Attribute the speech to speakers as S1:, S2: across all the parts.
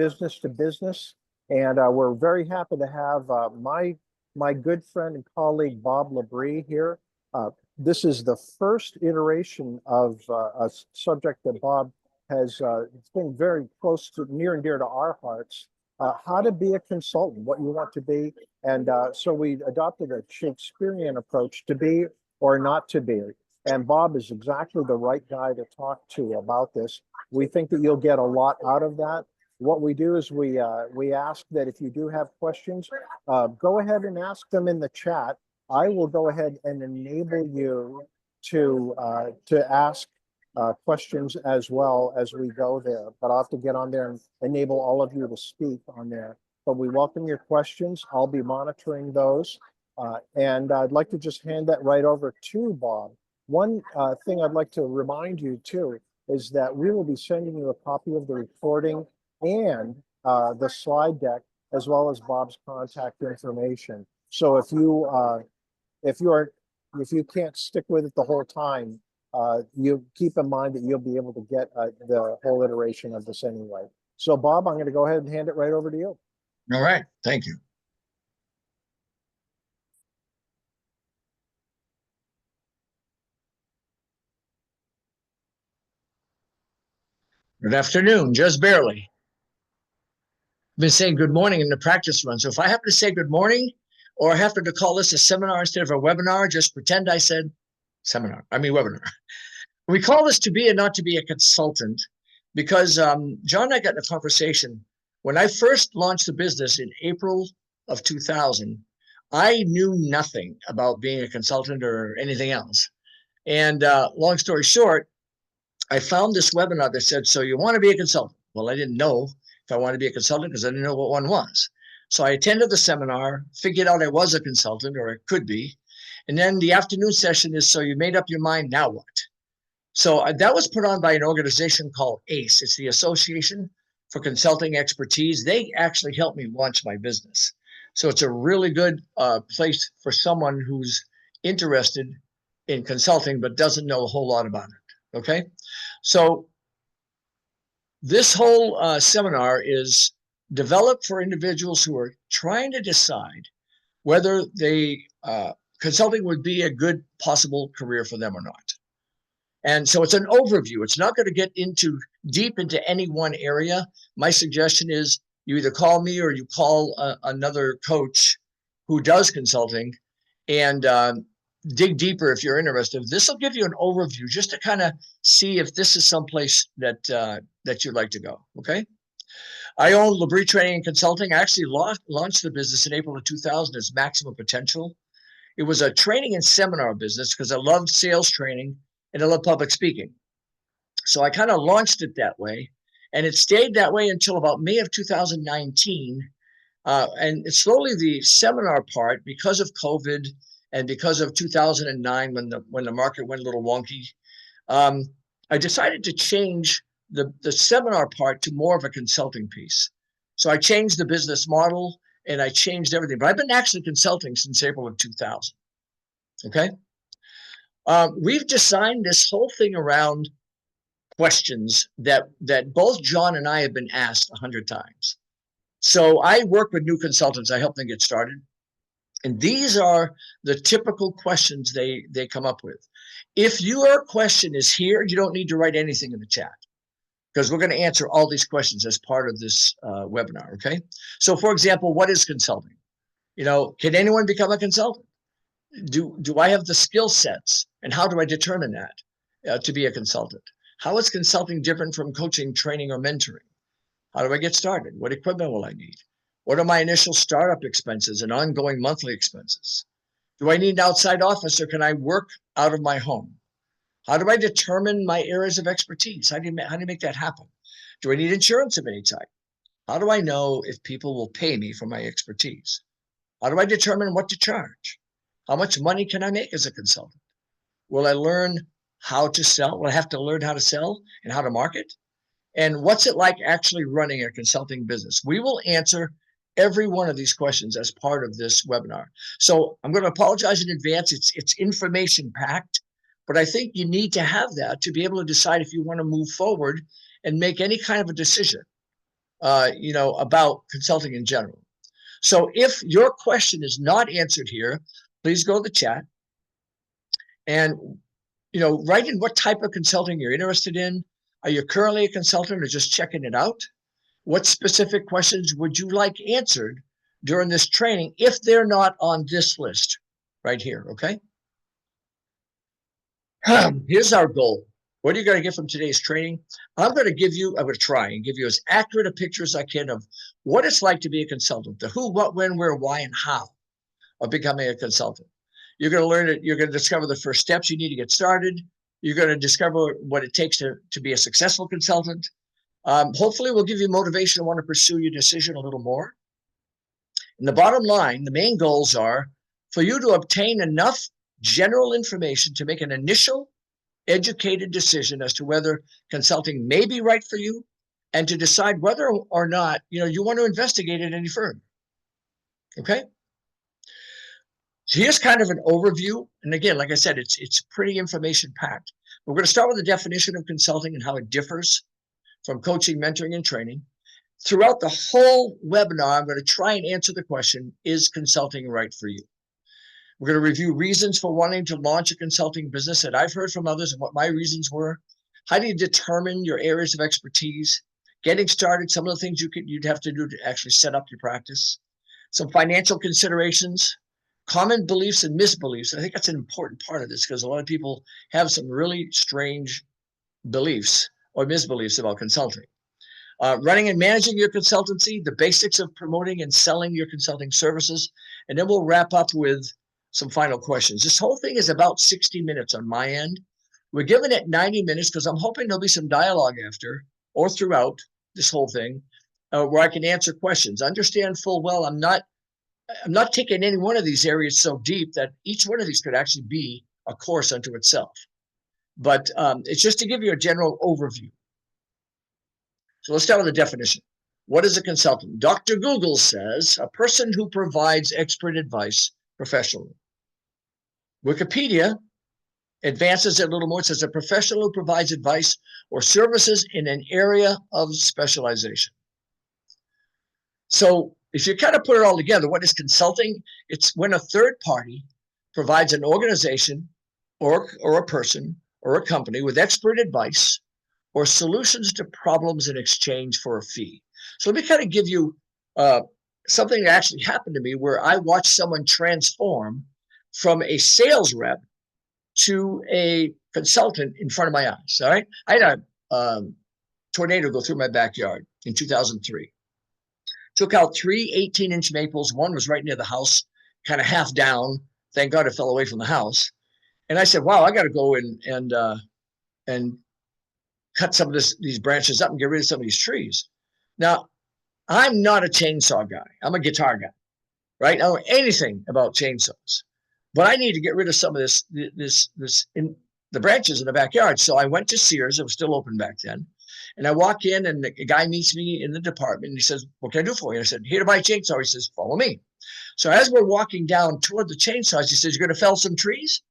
S1: business to business. And we're very happy to have my good friend and colleague, Bob LaBrie here. This is the first iteration of a subject that Bob has, it's been very close to, near and dear to our hearts, how to be a consultant, what you want to be. And so we adopted a Shakespearean approach, to be or not to be. And Bob is exactly the right guy to talk to about this. We think that you'll get a lot out of that. What we do is we ask that if you do have questions, go ahead and ask them in the chat. I will go ahead and enable you to ask questions as well as we go there. But I'll have to get on there and enable all of you to speak on there. But we welcome your questions. I'll be monitoring those. And I'd like to just hand that right over to Bob. One thing I'd like to remind you too is that we will be sending you a copy of the recording and the slide deck, as well as Bob's contact information. So if you can't stick with it the whole time, you keep in mind that you'll be able to get the whole iteration of this anyway. So Bob, I'm going to go ahead and hand it right over to you.
S2: All right, thank you. Good afternoon, just barely. I've been saying good morning in the practice run. So if I happen to say good morning, or I happen to call this a seminar instead of a webinar, just pretend I said webinar. We call this to be and not to be a consultant because John and I got in a conversation. When I first launched the business in April of 2000, I knew nothing about being a consultant or anything else. And long story short, I found this webinar that said, so you want to be a consultant? Well, I didn't know if I wanted to be a consultant because I didn't know what one was. So I attended the seminar, figured out I was a consultant, or I could be. And then the afternoon session is, so you made up your mind, now what? So that was put on by an organization called ACE. It's the Association for Consulting Expertise. They actually helped me launch my business. So it's a really good place for someone who's interested in consulting but doesn't know a whole lot about it. Okay, so this whole seminar is developed for individuals who are trying to decide whether consulting would be a good possible career for them or not. And so it's an overview. It's not going to get deep into any one area. My suggestion is you either call me or you call another coach who does consulting and dig deeper if you're interested. This will give you an overview just to kind of see if this is someplace that you'd like to go. Okay. I own LaBrie Training and Consulting. I actually launched the business in April of 2000 as Maximum Potential. It was a training and seminar business because I loved sales training and I love public speaking. So I kind of launched it that way, and it stayed that way until about May of 2019. And slowly the seminar part, because of COVID and because of 2009 when the market went a little wonky, I decided to change the seminar part to more of a consulting piece. So I changed the business model and I changed everything. But I've been actually consulting since April of 2000. Okay. We've designed this whole thing around questions that both John and I have been asked 100 times. So I work with new consultants. I help them get started. And these are the typical questions they come up with. If your question is here, you don't need to write anything in the chat because we're going to answer all these questions as part of this webinar, okay? So for example, what is consulting? Can anyone become a consultant? Do I have the skill sets? And how do I determine that to be a consultant? How is consulting different from coaching, training, or mentoring? How do I get started? What equipment will I need? What are my initial startup expenses and ongoing monthly expenses? Do I need an outside office or can I work out of my home? How do I determine my areas of expertise? How do you make that happen? Do I need insurance of any type? How do I know if people will pay me for my expertise? How do I determine what to charge? How much money can I make as a consultant? Will I learn how to sell? Will I have to learn how to sell and how to market? And what's it like actually running a consulting business? We will answer every one of these questions as part of this webinar. So I'm going to apologize in advance. It's information packed, but I think you need to have that to be able to decide if you want to move forward and make any kind of a decision. about consulting in general. So if your question is not answered here, please go to the chat and, write in what type of consulting you're interested in. Are you currently a consultant or just checking it out? What specific questions would you like answered during this training if they're not on this list right here, okay? Here's our goal. What are you going to get from today's training? I'm going to try and give you as accurate a picture as I can of what it's like to be a consultant, the who, what, when, where, why, and how of becoming a consultant. You're going to learn it. You're going to discover the first steps you need to get started. You're going to discover what it takes to be a successful consultant. Hopefully, we'll give you motivation to want to pursue your decision a little more. And the bottom line, the main goals are for you to obtain enough general information to make an initial educated decision as to whether consulting may be right for you and to decide whether or not you want to investigate it any further. Okay? So here's kind of an overview. And again, like I said, it's pretty information packed. We're going to start with the definition of consulting and how it differs from coaching, mentoring, and training. Throughout the whole webinar, I'm going to try and answer the question, is consulting right for you? We're going to review reasons for wanting to launch a consulting business that I've heard from others and what my reasons were. How do you determine your areas of expertise? Getting started, some of the things you'd have to do to actually set up your practice. Some financial considerations, common beliefs and misbeliefs. I think that's an important part of this because a lot of people have some really strange beliefs or misbeliefs about consulting. Running and managing your consultancy, the basics of promoting and selling your consulting services. And then we'll wrap up with some final questions. This whole thing is about 60 minutes on my end. We're giving it 90 minutes because I'm hoping there'll be some dialogue after or throughout this whole thing where I can answer questions. Understand full well I'm not taking any one of these areas so deep that each one of these could actually be a course unto itself. But it's just to give you a general overview. So let's start with the definition. What is a consultant? Dr. Google says, a person who provides expert advice professionally. Wikipedia advances it a little more. It says a professional who provides advice or services in an area of specialization. So if you kind of put it all together, what is consulting? It's when a third party provides an organization or a person or a company with expert advice or solutions to problems in exchange for a fee. So let me kind of give you something that actually happened to me where I watched someone transform from a sales rep to a consultant in front of my eyes. All right. I had a tornado go through my backyard in 2003. Took out 3 18-inch maples. One was right near the house, kind of half down. Thank God it fell away from the house. And I said, wow, I got to go and cut some of these branches up and get rid of some of these trees. Now, I'm not a chainsaw guy. I'm a guitar guy, right? I don't know anything about chainsaws, but I need to get rid of some of this in the branches in the backyard. So I went to Sears. It was still open back then. And I walk in and the guy meets me in the department. And he says, what can I do for you? I said, here to buy a chainsaw. He says, follow me. So as we're walking down toward the chainsaws, he says, you're going to fell some trees?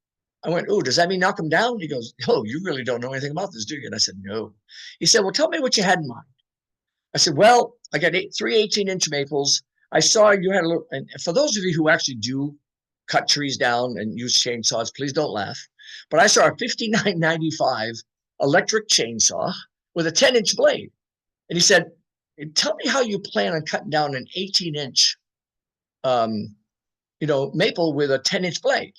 S2: I went, oh, does that mean knock them down? He goes, oh, you really don't know anything about this, do you? And I said, no. He said, well, tell me what you had in mind. I said, well, I got 3 18-inch maples. I saw you had a little, and for those of you who actually do cut trees down and use chainsaws, please don't laugh. But I saw a $59.95 electric chainsaw with a 10-inch blade. And he said, tell me how you plan on cutting down an 18-inch, maple with a 10-inch blade.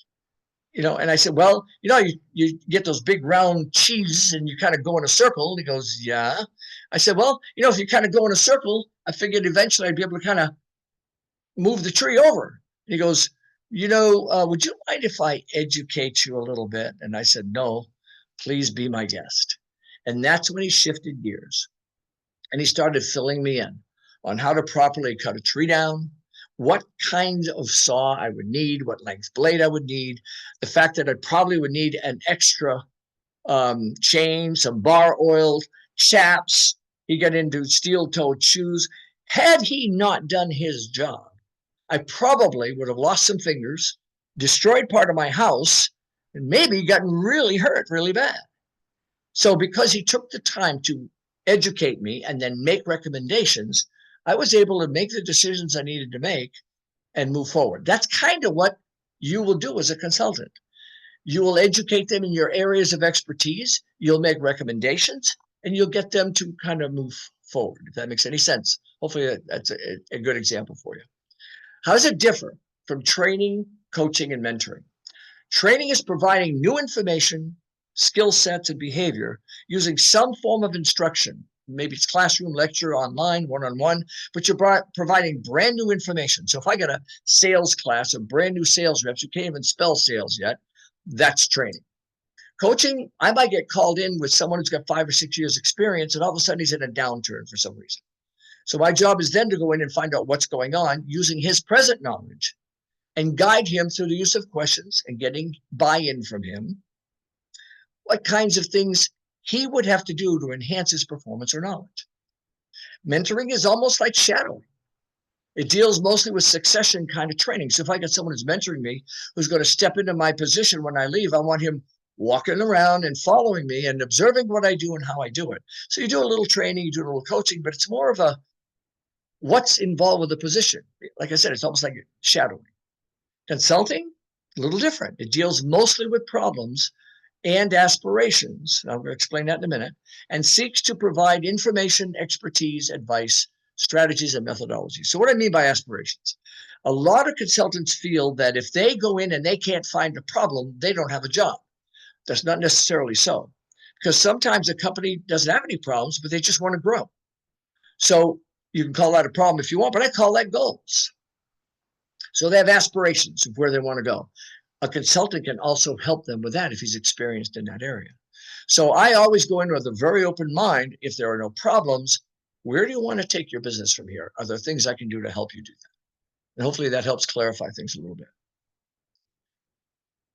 S2: And I said, well, you get those big round cheeses and you kind of go in a circle. And he goes, yeah. I said, well, if you kind of go in a circle, I figured eventually I'd be able to kind of move the tree over. And he goes, would you mind if I educate you a little bit? And I said, no, please be my guest. And that's when he shifted gears and he started filling me in on how to properly cut a tree down, what kind of saw I would need, what length blade I would need, the fact that I probably would need an extra chain, some bar oil, chaps. He got into steel-toed shoes. Had he not done his job, I probably would have lost some fingers, destroyed part of my house, and maybe gotten really hurt really bad. So because he took the time to educate me, and then make recommendations, I was able to make the decisions I needed to make and move forward. That's kind of what you will do as a consultant. You will educate them in your areas of expertise. You'll make recommendations, and you'll get them to kind of move forward, if that makes any sense. Hopefully that's a good example for you. How does it differ from training, coaching, and mentoring? Training is providing new information, skill sets, and behavior using some form of instruction. Maybe it's classroom, lecture, online, one-on-one, but you're providing brand new information. So if I got a sales class of brand new sales reps who can't even spell sales yet, that's training. Coaching, I might get called in with someone who's got 5 or 6 years experience, and all of a sudden he's in a downturn for some reason. So my job is then to go in and find out what's going on using his present knowledge and guide him through the use of questions and getting buy-in from him, what kinds of things he would have to do to enhance his performance or knowledge. Mentoring is almost like shadowing. It deals mostly with succession kind of training. So if I got someone who's mentoring me, who's going to step into my position when I leave, I want him walking around and following me and observing what I do and how I do it. So you do a little training, you do a little coaching, but it's more of a what's involved with the position. Like I said, it's almost like shadowing. Consulting, a little different. It deals mostly with problems and aspirations, I'm going to explain that in a minute, and seeks to provide information, expertise, advice, strategies, and methodologies. So what I mean by aspirations, a lot of consultants feel that if they go in and they can't find a problem, they don't have a job. That's not necessarily so, because sometimes a company doesn't have any problems, but they just want to grow. So you can call that a problem if you want, but I call that goals. So they have aspirations of where they want to go. A consultant can also help them with that if he's experienced in that area. So I always go in with a very open mind. If there are no problems, where do you want to take your business from here? Are there things I can do to help you do that? And hopefully that helps clarify things a little bit.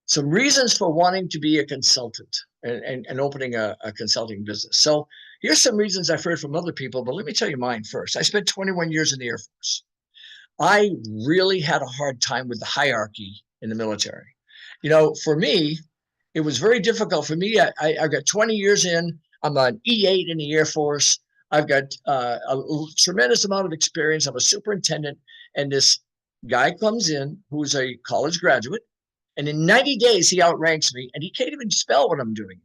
S2: Some reasons for wanting to be a consultant and opening a consulting business. So here's some reasons I've heard from other people, but let me tell you mine first. I spent 21 years in the Air Force. I really had a hard time with the hierarchy in the military. You know, for me, it was very difficult for me. I got 20 years in. I'm an E8 in the Air Force. I've got a tremendous amount of experience. I'm a superintendent. And this guy comes in who's a college graduate. And in 90 days, he outranks me. And he can't even spell what I'm doing.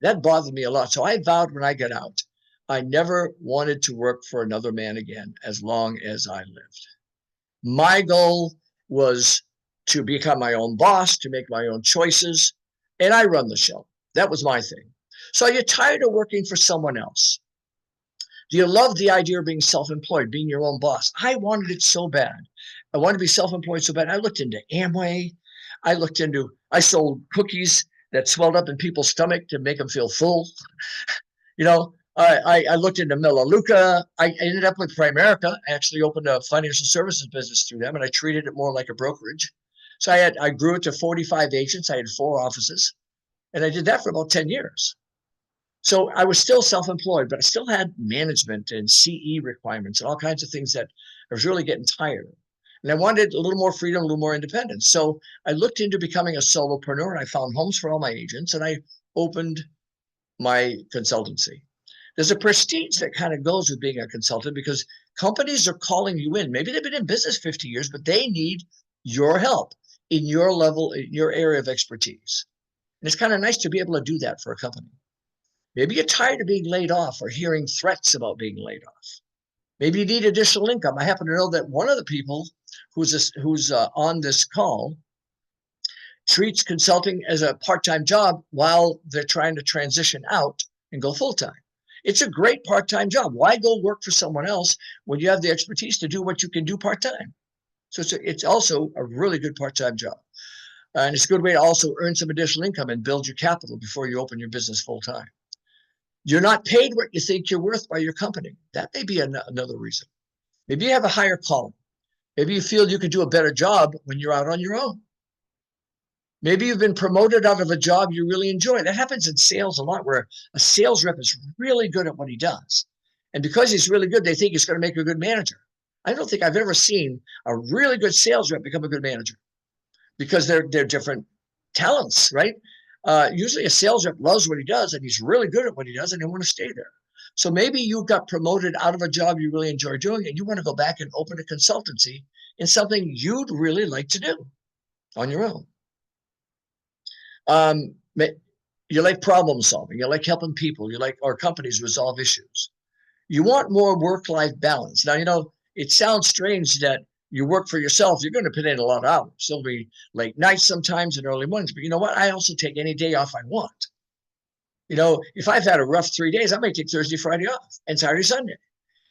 S2: That bothered me a lot. So I vowed when I got out, I never wanted to work for another man again as long as I lived. My goal was to become my own boss, to make my own choices, and I run the show. That was my thing. So are you tired of working for someone else? Do you love the idea of being self-employed, being your own boss? I wanted it so bad. I wanted to be self-employed so bad. I looked into Amway. I sold cookies that swelled up in people's stomach to make them feel full. You know, I looked into Melaleuca. I ended up with Primerica. I actually opened a financial services business through them, and I treated it more like a brokerage. So I grew it to 45 agents. I had 4 offices, and I did that for about 10 years. So I was still self-employed, but I still had management and CE requirements and all kinds of things that I was really getting tired of. And I wanted a little more freedom, a little more independence. So I looked into becoming a solopreneur, and I found homes for all my agents, and I opened my consultancy. There's a prestige that kind of goes with being a consultant because companies are calling you in. Maybe they've been in business 50 years, but they need your help in your level, in your area of expertise. And it's kind of nice to be able to do that for a company. Maybe you're tired of being laid off or hearing threats about being laid off. Maybe you need additional income. I happen to know that one of the people who's on this call treats consulting as a part-time job while they're trying to transition out and go full-time. It's a great part-time job. Why go work for someone else when you have the expertise to do what you can do part-time? So it's also a really good part-time job. And it's a good way to also earn some additional income and build your capital before you open your business full-time. You're not paid what you think you're worth by your company. That may be another reason. Maybe you have a higher calling. Maybe you feel you could do a better job when you're out on your own. Maybe you've been promoted out of a job you really enjoy. That happens in sales a lot, where a sales rep is really good at what he does. And because he's really good, they think he's going to make a good manager. I don't think I've ever seen a really good sales rep become a good manager because they're different talents, right? Usually a sales rep loves what he does and he's really good at what he does and they want to stay there. So maybe you got promoted out of a job you really enjoy doing, and you want to go back and open a consultancy in something you'd really like to do on your own. You like problem solving. You like helping people. You like our companies resolve issues. You want more work-life balance. Now, it sounds strange that you work for yourself. You're going to put in a lot of hours. There'll be late nights sometimes and early mornings. But you know what? I also take any day off I want. If I've had a rough 3 days, I might take Thursday, Friday off, and Saturday, Sunday.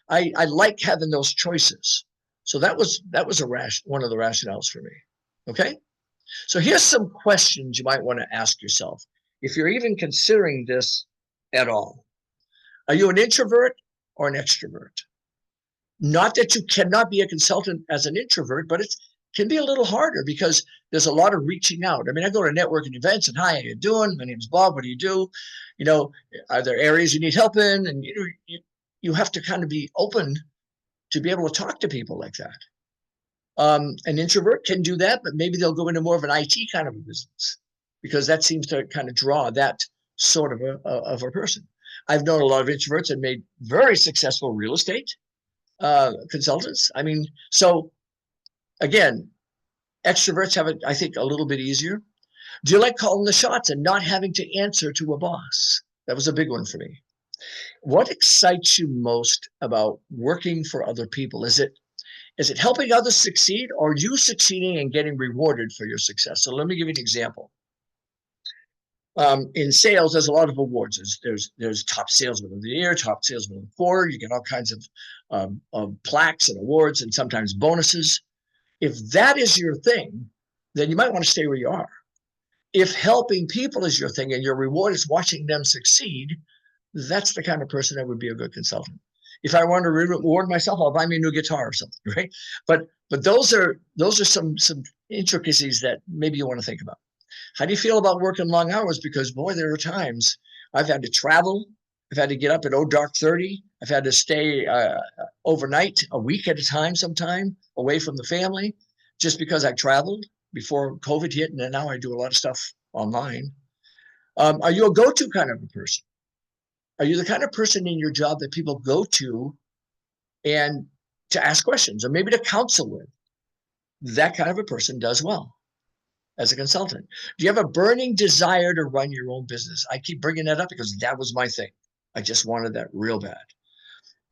S2: I like having those choices. So that was one of the rationales for me. Okay. So here's some questions you might want to ask yourself if you're even considering this at all. Are you an introvert or an extrovert? Not that you cannot be a consultant as an introvert, but it can be a little harder because there's a lot of reaching out. I mean, I go to networking events and, hi, how you doing? My name's Bob. What do you do? Are there areas you need help in? And you have to kind of be open to be able to talk to people like that. An introvert can do that, but maybe they'll go into more of an IT kind of a business because that seems to kind of draw that sort of a person. I've known a lot of introverts and made very successful real estate consultants. I mean, so again, extroverts have it, I think, a little bit easier. Do you like calling the shots and not having to answer to a boss? That was a big one for me. What excites you most about working for other people? Is it helping others succeed, or you succeeding and getting rewarded for your success? So let me give you an example. In sales, there's a lot of awards. There's top salesman of the year, top salesman of the quarter. You get all kinds of plaques and awards and sometimes bonuses. If that is your thing, then you might want to stay where you are. If helping people is your thing and your reward is watching them succeed, that's the kind of person that would be a good consultant. If I want to reward myself, I'll buy me a new guitar or something, right? But those are some intricacies that maybe you want to think about. How do you feel about working long hours? Because boy, there are times I've had to travel. I've had to get up at dark 30. I've had to stay overnight, a week at a time, sometime away from the family, just because I traveled before COVID hit, and then now I do a lot of stuff online. Are you a go-to kind of a person? Are you the kind of person in your job that people go to and to ask questions or maybe to counsel with? That kind of a person does well as a consultant. Do you have a burning desire to run your own business? I keep bringing that up because that was my thing. I just wanted that real bad.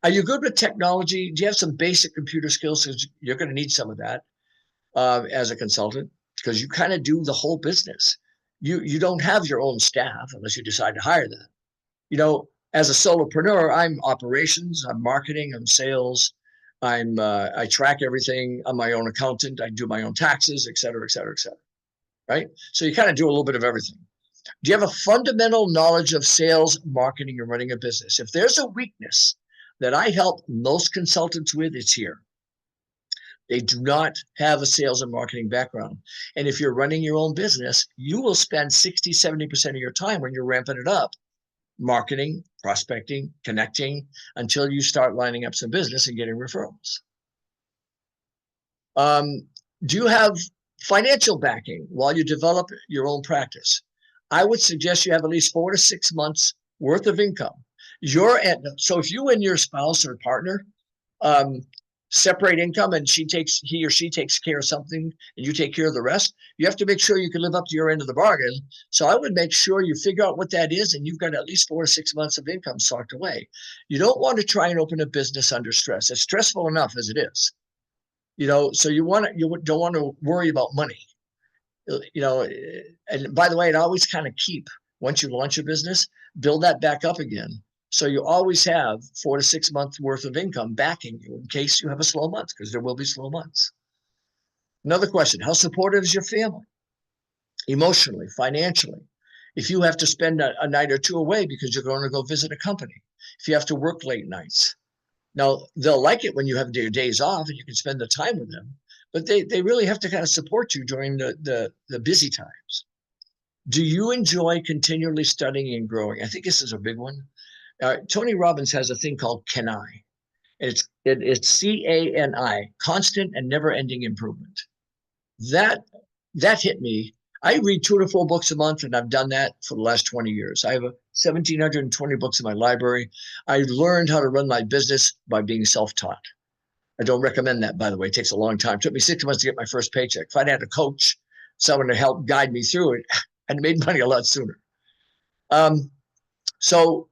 S2: Are you good with technology? Do you have some basic computer skills? Because you're going to need some of that as a consultant because you kind of do the whole business. You don't have your own staff unless you decide to hire them. As a solopreneur, I'm operations, I'm marketing, I'm sales, I track everything. I'm my own accountant. I do my own taxes, et cetera, et cetera, et cetera. Right? So you kind of do a little bit of everything. Do you have a fundamental knowledge of sales, marketing, and running a business? If there's a weakness that I help most consultants with, it's here. They do not have a sales and marketing background. And if you're running your own business, you will spend 60, 70% of your time when you're ramping it up marketing, prospecting, connecting until you start lining up some business and getting referrals. Do you have financial backing while you develop your own practice? I would suggest you have at least 4 to 6 months worth of income. So if you and your spouse or partner separate income and he or she takes care of something and you take care of the rest, you have to make sure you can live up to your end of the bargain. So I would make sure you figure out what that is and you've got at least 4 to 6 months of income socked away. You don't want to try and open a business under stress. It's stressful enough as it is. So you don't want to worry about money. And by the way, it always kind of once you launch a business, build that back up again. So you always have 4 to 6 months worth of income backing you in case you have a slow month, because there will be slow months. Another question, how supportive is your family? Emotionally, financially. If you have to spend a night or two away because you're going to go visit a company, if you have to work late nights. Now, they'll like it when you have your days off and you can spend the time with them, but they really have to kind of support you during the busy times. Do you enjoy continually studying and growing? I think this is a big one. Tony Robbins has a thing called CANI. It's CANI, constant and never-ending improvement. That hit me. I read 2 to 4 books a month, and I've done that for the last 20 years. I have 1,720 books in my library. I learned how to run my business by being self-taught. I don't recommend that, by the way. It takes a long time. It took me 6 months to get my first paycheck. If I'd had a coach, someone to help guide me through it, I'd made money a lot sooner. So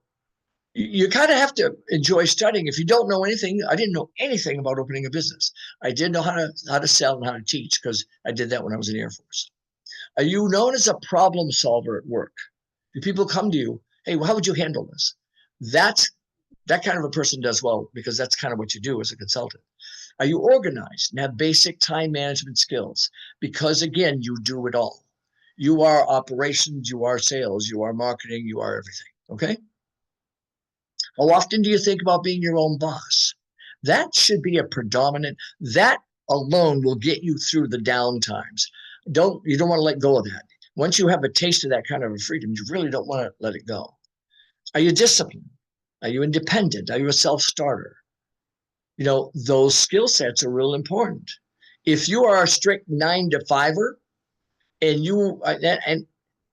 S2: you kind of have to enjoy studying. If you don't know anything, I didn't know anything about opening a business. I did know how to sell and how to teach because I did that when I was in the Air Force. Are you known as a problem solver at work? Do people come to you, hey, well, how would you handle this? That kind of a person does well because that's kind of what you do as a consultant. Are you organized and have basic time management skills? Because again, you do it all. You are operations, you are sales, you are marketing, you are everything, okay? How often do you think about being your own boss? That should be a predominant, that alone will get you through the down times. You don't want to let go of that. Once you have a taste of that kind of a freedom, you really don't want to let it go. Are you disciplined? Are you independent? Are you a self-starter? You know, those skill sets are real important. If you are a strict 9-to-5er and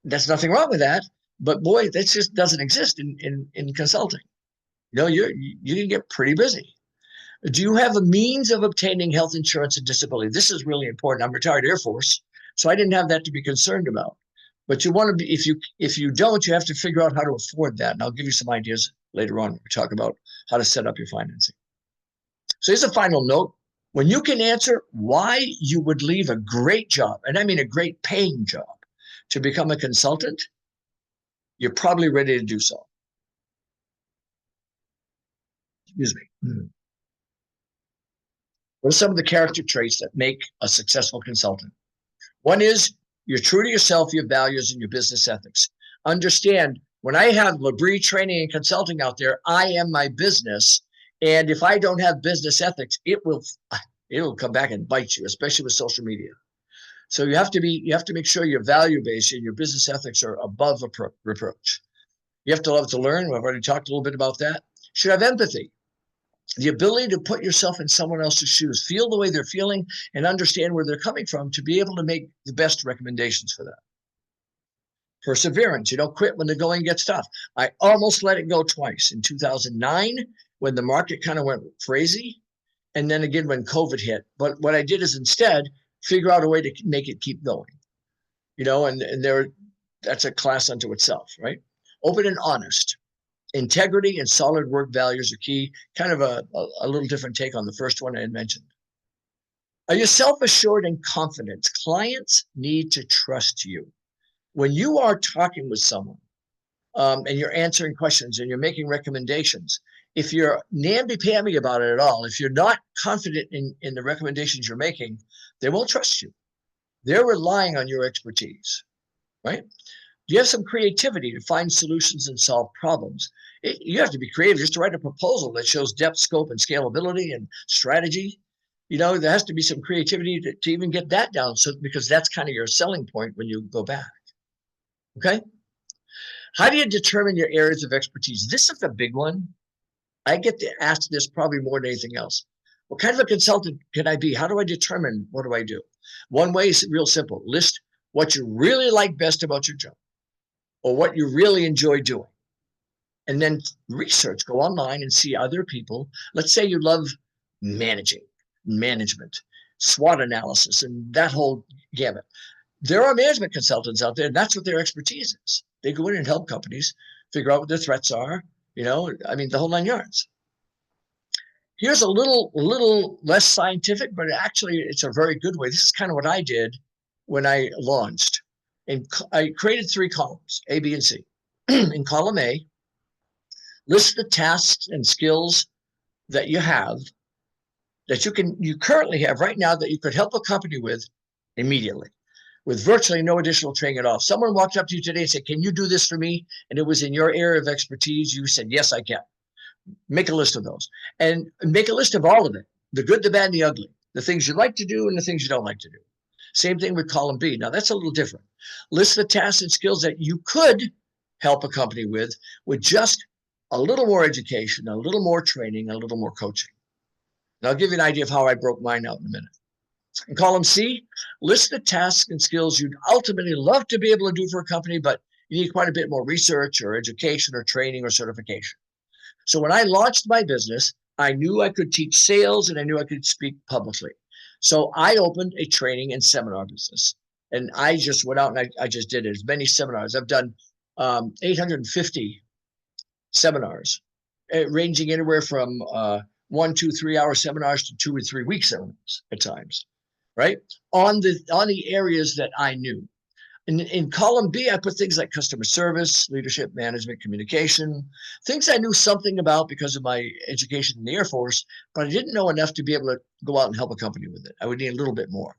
S2: that's nothing wrong with that, but boy, that just doesn't exist in consulting. You know, you can get pretty busy. Do you have a means of obtaining health insurance and disability? This is really important. I'm retired Air Force, so I didn't have that to be concerned about. But you want to be, if you don't, you have to figure out how to afford that. And I'll give you some ideas later on when we talk about how to set up your financing. So here's a final note. When you can answer why you would leave a great job, and I mean a great paying job, to become a consultant, you're probably ready to do so. Excuse me. What are some of the character traits that make a successful consultant? One is you're true to yourself, your values, and your business ethics. Understand, when I have LaBrie training and consulting out there, I am my business. And if I don't have business ethics, it'll come back and bite you, especially with social media. So you have to make sure your value base and your business ethics are above reproach. You have to love to learn. We've already talked a little bit about that. You should have empathy. The ability to put yourself in someone else's shoes, feel the way they're feeling, and understand where they're coming from to be able to make the best recommendations for that. Perseverance. You don't quit when the going gets tough. I almost let it go twice. In 2009, when the market kind of went crazy, and then again when COVID hit. But what I did is instead figure out a way to make it keep going. You know, and that's a class unto itself, right? Open and honest. Integrity and solid work values are key. Kind of a little different take on the first one I had mentioned. Are you self-assured and confident? Clients need to trust you. When you are talking with someone and you're answering questions and you're making recommendations, if you're namby-pamby about it at all, if you're not confident in the recommendations you're making, they won't trust you. They're relying on your expertise, right? You have some creativity to find solutions and solve problems. You have to be creative just to write a proposal that shows depth, scope, and scalability and strategy. You know, there has to be some creativity to even get that down, because that's kind of your selling point when you go back. Okay? How do you determine your areas of expertise? This is a big one. I get to ask this probably more than anything else. What kind of a consultant can I be? How do I determine what do I do? One way is real simple. List what you really like best about your job, or what you really enjoy doing. And then research, go online and see other people. Let's say you love management, SWOT analysis, and that whole gamut. There are management consultants out there, and that's what their expertise is. They go in and help companies figure out what their threats are, you know, I mean, the whole 9 yards. Here's a little less scientific, but actually it's a very good way. This is kind of what I did when I launched. And I created 3 columns, A, B, and C. In column A, list the tasks and skills that you have, that you currently have right now, that you could help a company with immediately, with virtually no additional training at all. Someone walked up to you today and said, can you do this for me? And it was in your area of expertise. You said, yes, I can. Make a list of those, and make a list of all of it, the good, the bad, and the ugly, the things you like to do and the things you don't like to do. Same thing with column B. Now, that's a little different. List the tasks and skills that you could help a company with just a little more education, a little more training, a little more coaching. And I'll give you an idea of how I broke mine out in a minute. In column C, list the tasks and skills you'd ultimately love to be able to do for a company, but you need quite a bit more research or education or training or certification. So when I launched my business, I knew I could teach sales and I knew I could speak publicly. So I opened a training and seminar business. And I just went out and I just did as many seminars. I've done 850 seminars, ranging anywhere from 1, 2, 3 hour seminars to 2 or 3 week seminars at times, right? On the areas that I knew. In column B, I put things like customer service, leadership, management, communication, things I knew something about because of my education in the Air Force, but I didn't know enough to be able to go out and help a company with it. I would need a little bit more.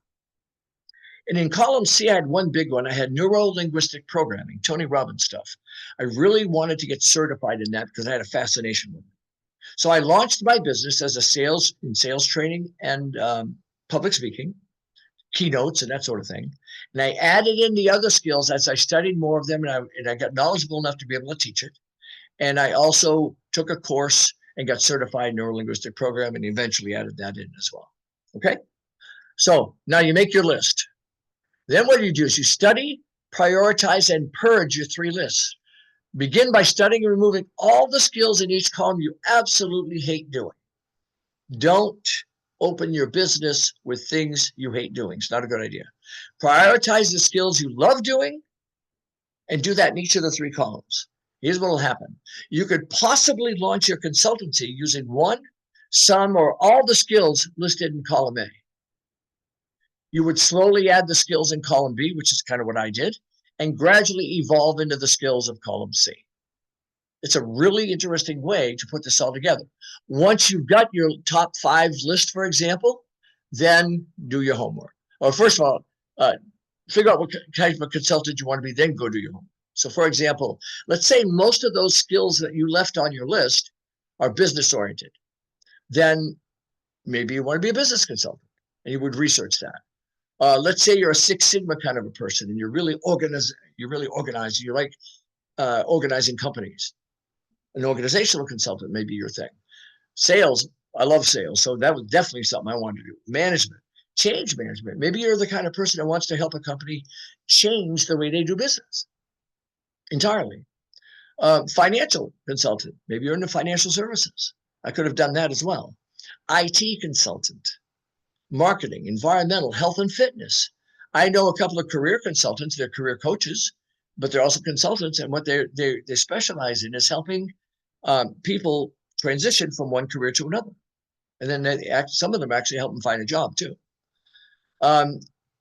S2: And in column C, I had one big one. I had neuro-linguistic programming, Tony Robbins stuff. I really wanted to get certified in that because I had a fascination with it. So I launched my business as a sales training and public speaking, keynotes and that sort of thing. And I added in the other skills as I studied more of them, and I got knowledgeable enough to be able to teach it. And I also took a course and got certified in neuro-linguistic programming and eventually added that in as well. Okay. So now you make your list. Then what you do is you study, prioritize, and purge your 3 lists. Begin by studying and removing all the skills in each column you absolutely hate doing. Don't open your business with things you hate doing. It's not a good idea. Prioritize the skills you love doing and do that in each of the 3 columns. Here's what will happen. You could possibly launch your consultancy using one, some, or all the skills listed in column A. You would slowly add the skills in column B, which is kind of what I did, and gradually evolve into the skills of column C. It's a really interesting way to put this all together. Once you've got your top 5 list, for example, then do your homework. Or first of all, figure out what kind of a consultant you want to be, then go do your homework. So for example, let's say most of those skills that you left on your list are business oriented. Then maybe you want to be a business consultant and you would research that. Let's say you're a 6 Sigma kind of a person and you're really organized, you like organizing companies. An organizational consultant may be your thing. Sales, I love sales, so that was definitely something I wanted to do. Management, change management. Maybe you're the kind of person that wants to help a company change the way they do business entirely. Financial consultant, maybe you're into financial services. I could have done that as well. IT consultant. Marketing, environmental, health and fitness. I know a couple of career consultants, they're career coaches, but they're also consultants. And what they specialize in is helping people transition from one career to another. And then some of them actually help them find a job too.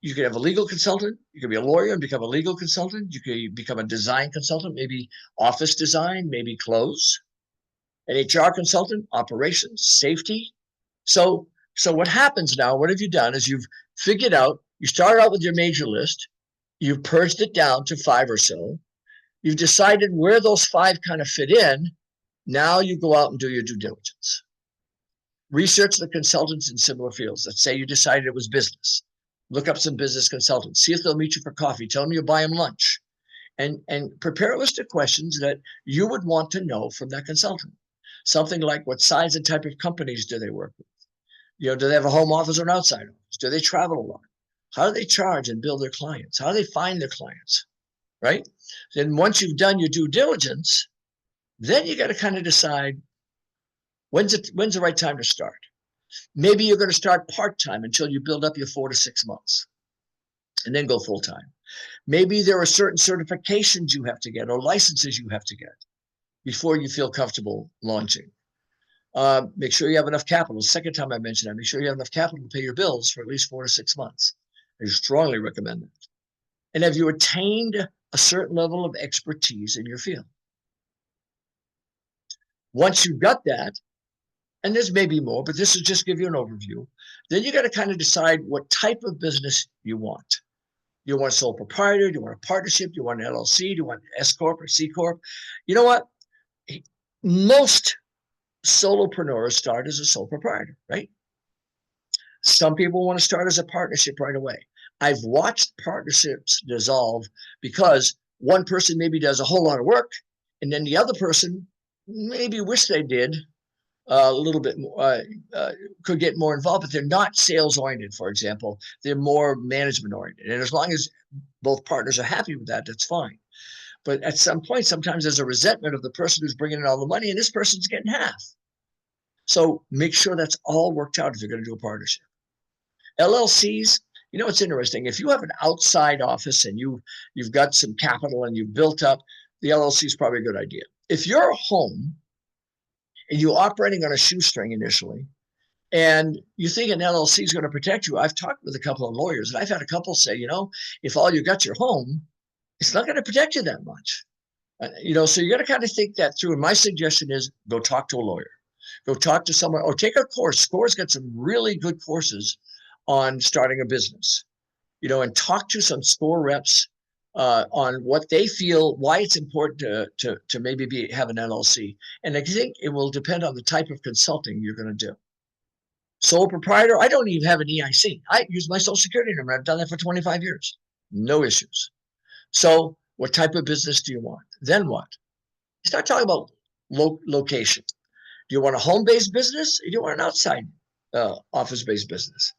S2: You could have a legal consultant. You could be a lawyer and become a legal consultant. You could become a design consultant, maybe office design, maybe clothes. An HR consultant, operations, safety. So what happens now, what have you done is you've figured out, you started out with your major list, you've purged it down to 5 or so, you've decided where those 5 kind of fit in, now you go out and do your due diligence. Research the consultants in similar fields. Let's say you decided it was business. Look up some business consultants, see if they'll meet you for coffee, tell them you'll buy them lunch, and prepare a list of questions that you would want to know from that consultant. Something like, what size and type of companies do they work with? Do they have a home office or an outside office? Do they travel a lot? How do they charge and bill their clients? How do they find their clients, right? Then once you've done your due diligence, then you got to kind of decide when's the right time to start. Maybe you're going to start part-time until you build up your 4 to 6 months and then go full-time. Maybe there are certain certifications you have to get or licenses you have to get before you feel comfortable launching. Make sure you have enough capital. The second time I mentioned that, make sure you have enough capital to pay your bills for at least 4 to 6 months. I strongly recommend that. And have you attained a certain level of expertise in your field? Once you've got that, and there's maybe more, but this will just give you an overview, then you got to kind of decide what type of business you want. Do you want a sole proprietor? Do you want a partnership? Do you want an LLC? Do you want an S Corp or C Corp? You know what? Most solopreneurs start as a sole proprietor, right? Some people want to start as a partnership right away. I've watched partnerships dissolve because one person maybe does a whole lot of work, and then the other person maybe wish they did a little bit more, could get more involved, but they're not sales oriented, for example. They're more management oriented. And as long as both partners are happy with that, that's fine. But at some point, sometimes there's a resentment of the person who's bringing in all the money, and this person's getting half. So make sure that's all worked out if you're going to do a partnership. LLCs, you know, it's interesting. If you have an outside office and you've got some capital and you've built up, the LLC is probably a good idea. If you're home and you're operating on a shoestring initially, and you think an LLC is going to protect you, I've talked with a couple of lawyers, and I've had a couple say, you know, if all you got your home, it's not going to protect you that much. You know, so you got to kind of think that through. And my suggestion is go talk to a lawyer, go talk to someone, or take a course. SCORE's got some really good courses on starting a business, you know, and talk to some SCORE reps on what they feel, why it's important to maybe have an LLC. And I think it will depend on the type of consulting you're going to do. Sole proprietor, I don't even have an EIC. I use my social security number. I've done that for 25 years. No issues. So what type of business do you want? Then what? You start talking about location. Do you want a home-based business or do you want an outside office-based business?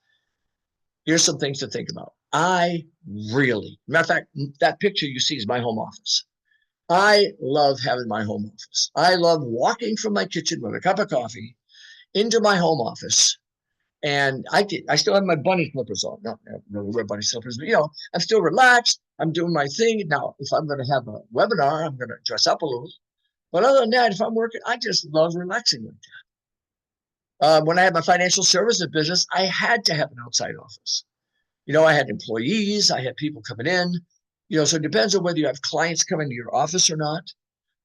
S2: Here's some things to think about. Matter of fact, that picture you see is my home office. I love having my home office. I love walking from my kitchen with a cup of coffee into my home office. And I still have my bunny slippers on. No, I don't really wear bunny slippers, but you know, I'm still relaxed. I'm doing my thing. Now, if I'm going to have a webinar, I'm going to dress up a little. But other than that, if I'm working, I just love relaxing like that. When I had my financial services business, I had to have an outside office. You know, I had employees, I had people coming in, you know, so it depends on whether you have clients coming to your office or not.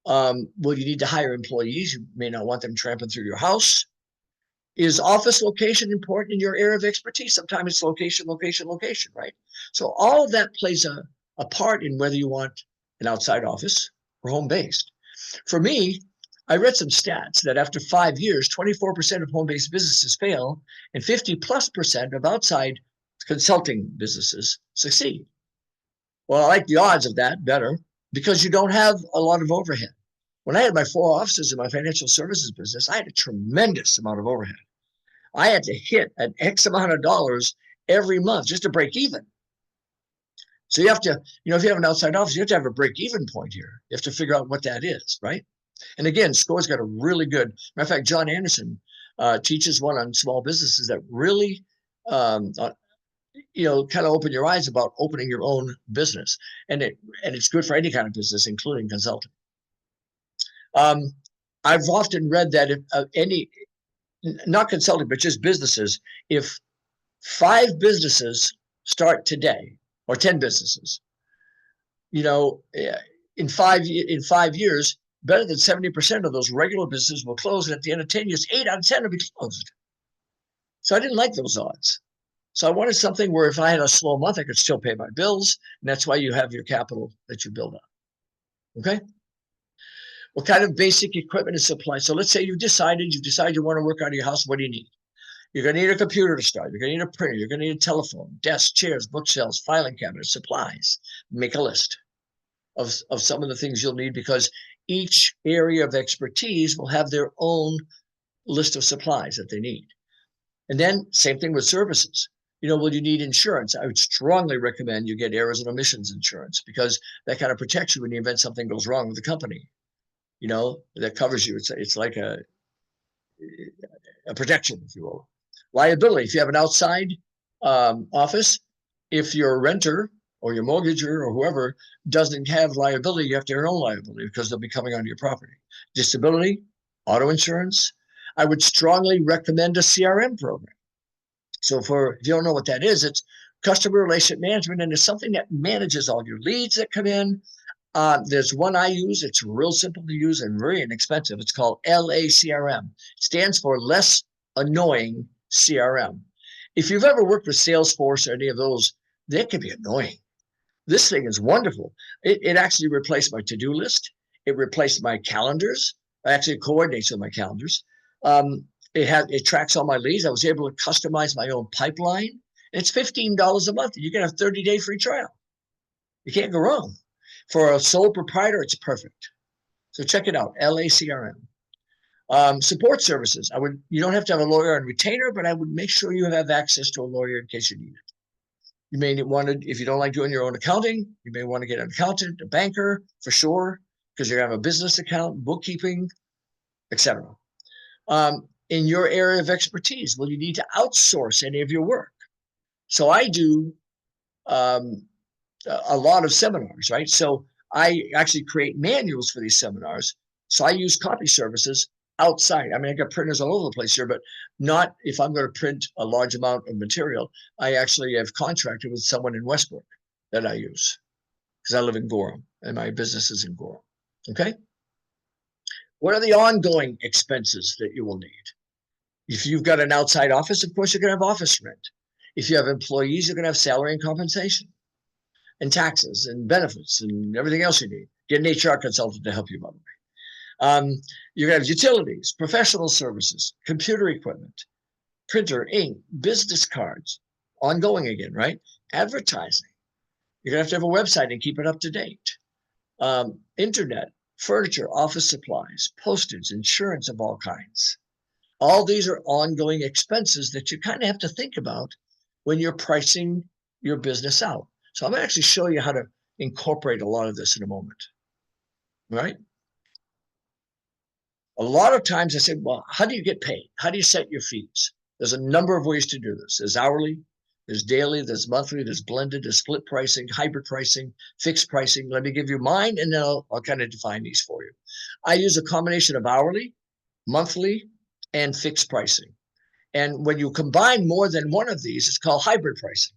S2: Will you need to hire employees? You may not want them tramping through your house. Is office location important in your area of expertise? Sometimes it's location, right? So all of that plays a part in whether you want an outside office or home-based. For me, I read some stats that after 5 years, 24% of home-based businesses fail and 50+% of outside consulting businesses succeed. Well, I like the odds of that better because you don't have a lot of overhead. When I had my 4 offices in my financial services business, I had a tremendous amount of overhead. I had to hit an X amount of dollars every month just to break even. So you have to, you know, if you have an outside office, you have to have a break-even point here. You have to figure out what that is, right? And again, SCORE's got a really good, matter of fact, John Anderson teaches one on small businesses that really, you know, kind of open your eyes about opening your own business. And it's good for any kind of business, including consulting. I've often read that if not consulting, but just businesses, if 5 businesses start today, or 10 businesses, you know, in 5 years, better than 70% of those regular businesses will close. And at the end of 10 years, 8 out of 10 will be closed. So I didn't like those odds. So I wanted something where if I had a slow month, I could still pay my bills. And that's why you have your capital that you build up. Okay. What kind of basic equipment and supply? So let's say you decide you want to work out of your house. What do you need? You're going to need a computer to start. You're going to need a printer. You're going to need a telephone, desks, chairs, bookshelves, filing cabinets, supplies. Make a list of some of the things you'll need because each area of expertise will have their own list of supplies that they need. And then same thing with services. You know, will you need insurance? I would strongly recommend you get errors and omissions insurance because that kind of protects you in the event something goes wrong with the company. You know, that covers you. It's like a protection, if you will. Liability, if you have an outside office, if your renter or your mortgager or whoever doesn't have liability, you have to have your own liability because they'll be coming onto your property. Disability, auto insurance. I would strongly recommend a CRM program. So if you don't know what that is, it's customer relationship management, and it's something that manages all your leads that come in. There's one I use. It's real simple to use and very inexpensive. It's called LACRM. It stands for Less Annoying CRM. If you've ever worked with Salesforce or any of those, they can be annoying. This thing is wonderful. It actually replaced my to-do list. It replaced my calendars. It actually coordinates with my calendars. It tracks all my leads. I was able to customize my own pipeline. It's $15 a month. You can have 30-day free trial. You can't go wrong. For a sole proprietor, it's perfect. So check it out, LACRM. Support services. You don't have to have a lawyer on retainer, but I would make sure you have access to a lawyer in case you need it. You may want to, if you don't like doing your own accounting, you may want to get an accountant, a banker for sure, because you're going to have a business account, bookkeeping, etc. In your area of expertise, will you need to outsource any of your work? So I do a lot of seminars, right? So I actually create manuals for these seminars. So I use copy services outside. I mean, I got printers all over the place here, but not if I'm going to print a large amount of material. I actually have contracted with someone in Westbrook that I use because I live in Gorham and my business is in Gorham. Okay. What are the ongoing expenses that you will need? If you've got an outside office, of course, you're going to have office rent. If you have employees, you're going to have salary and compensation and taxes and benefits and everything else you need. Get an HR consultant to help you, by the way. You're going to have utilities, professional services, computer equipment, printer, ink, business cards, ongoing again, right? Advertising. You're going to have a website and keep it up to date. Internet, furniture, office supplies, postage, insurance of all kinds. All these are ongoing expenses that you kind of have to think about when you're pricing your business out. So I'm going to actually show you how to incorporate a lot of this in a moment, right? A lot of times I say, well, how do you get paid? How do you set your fees? There's a number of ways to do this. There's hourly, there's daily, there's monthly, there's blended, there's split pricing, hybrid pricing, fixed pricing. Let me give you mine, and then I'll kind of define these for you. I use a combination of hourly, monthly, and fixed pricing. And when you combine more than one of these, it's called hybrid pricing.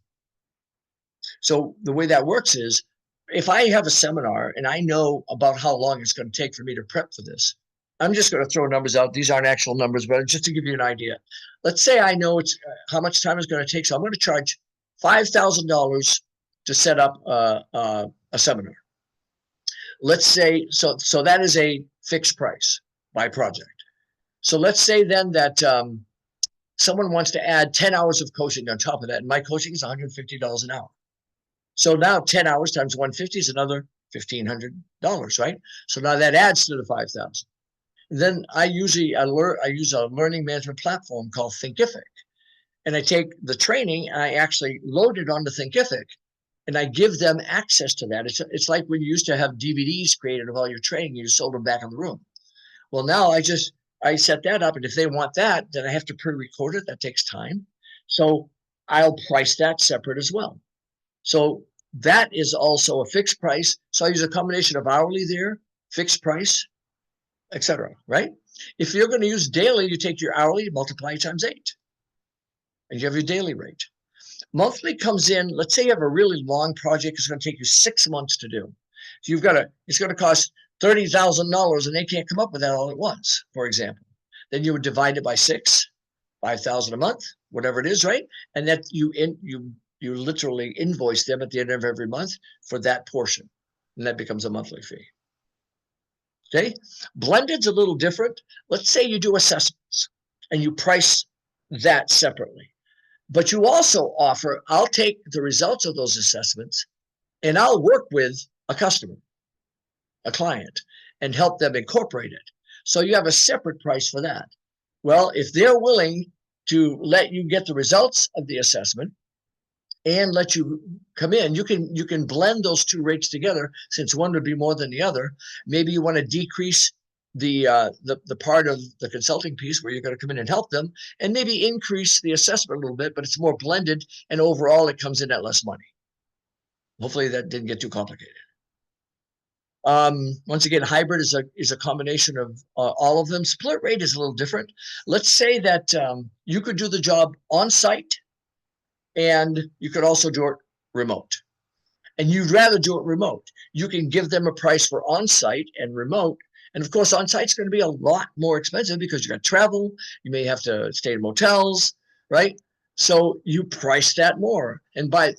S2: So the way that works is if I have a seminar and I know about how long it's going to take for me to prep for this, I'm just going to throw numbers out. These aren't actual numbers, but just to give you an idea. Let's say I know it's how much time it's going to take. So I'm going to charge $5,000 to set up a seminar. Let's say, so that is a fixed price by project. So let's say then that someone wants to add 10 hours of coaching on top of that. And my coaching is $150 an hour. So now 10 hours times 150 is another $1,500, right? So now that adds to the 5,000. Then I use a learning management platform called Thinkific. And I take the training and I actually load it onto Thinkific and I give them access to that. It's like when you used to have DVDs created of all your training, you sold them back in the room. Well, now I set that up, and if they want that, then I have to pre-record it. That takes time. So I'll price that separate as well. So that is also a fixed price. So I use a combination of hourly there, fixed price, etc. Right? If you're going to use daily, you take your hourly, multiply it times 8, and you have your daily rate. Monthly comes in. Let's say you have a really long project. It's going to take you 6 months to do. So it's going to cost $30,000, and they can't come up with that all at once, for example. Then you would divide it by 6, 5,000 a month, whatever it is, right? And that you literally invoice them at the end of every month for that portion, and that becomes a monthly fee. Okay, blended's a little different. Let's say you do assessments, and you price that separately, but you also offer. I'll take the results of those assessments, and I'll work with a customer, a client, and help them incorporate it. So you have a separate price for that. Well, if they're willing to let you get the results of the assessment and let you come in, you can blend those two rates together, since one would be more than the other. Maybe you want to decrease the part of the consulting piece where you're going to come in and help them, and maybe increase the assessment a little bit, but it's more blended, and overall it comes in at less money. Hopefully that didn't get too complicated. Once again, hybrid is a combination of all of them. Split rate is a little different. Let's say that you could do the job on site, and you could also do it remote. And you'd rather do it remote. You can give them a price for on site and remote. And of course, on site is going to be a lot more expensive because you got travel. You may have to stay in motels, right? So you price that more. And by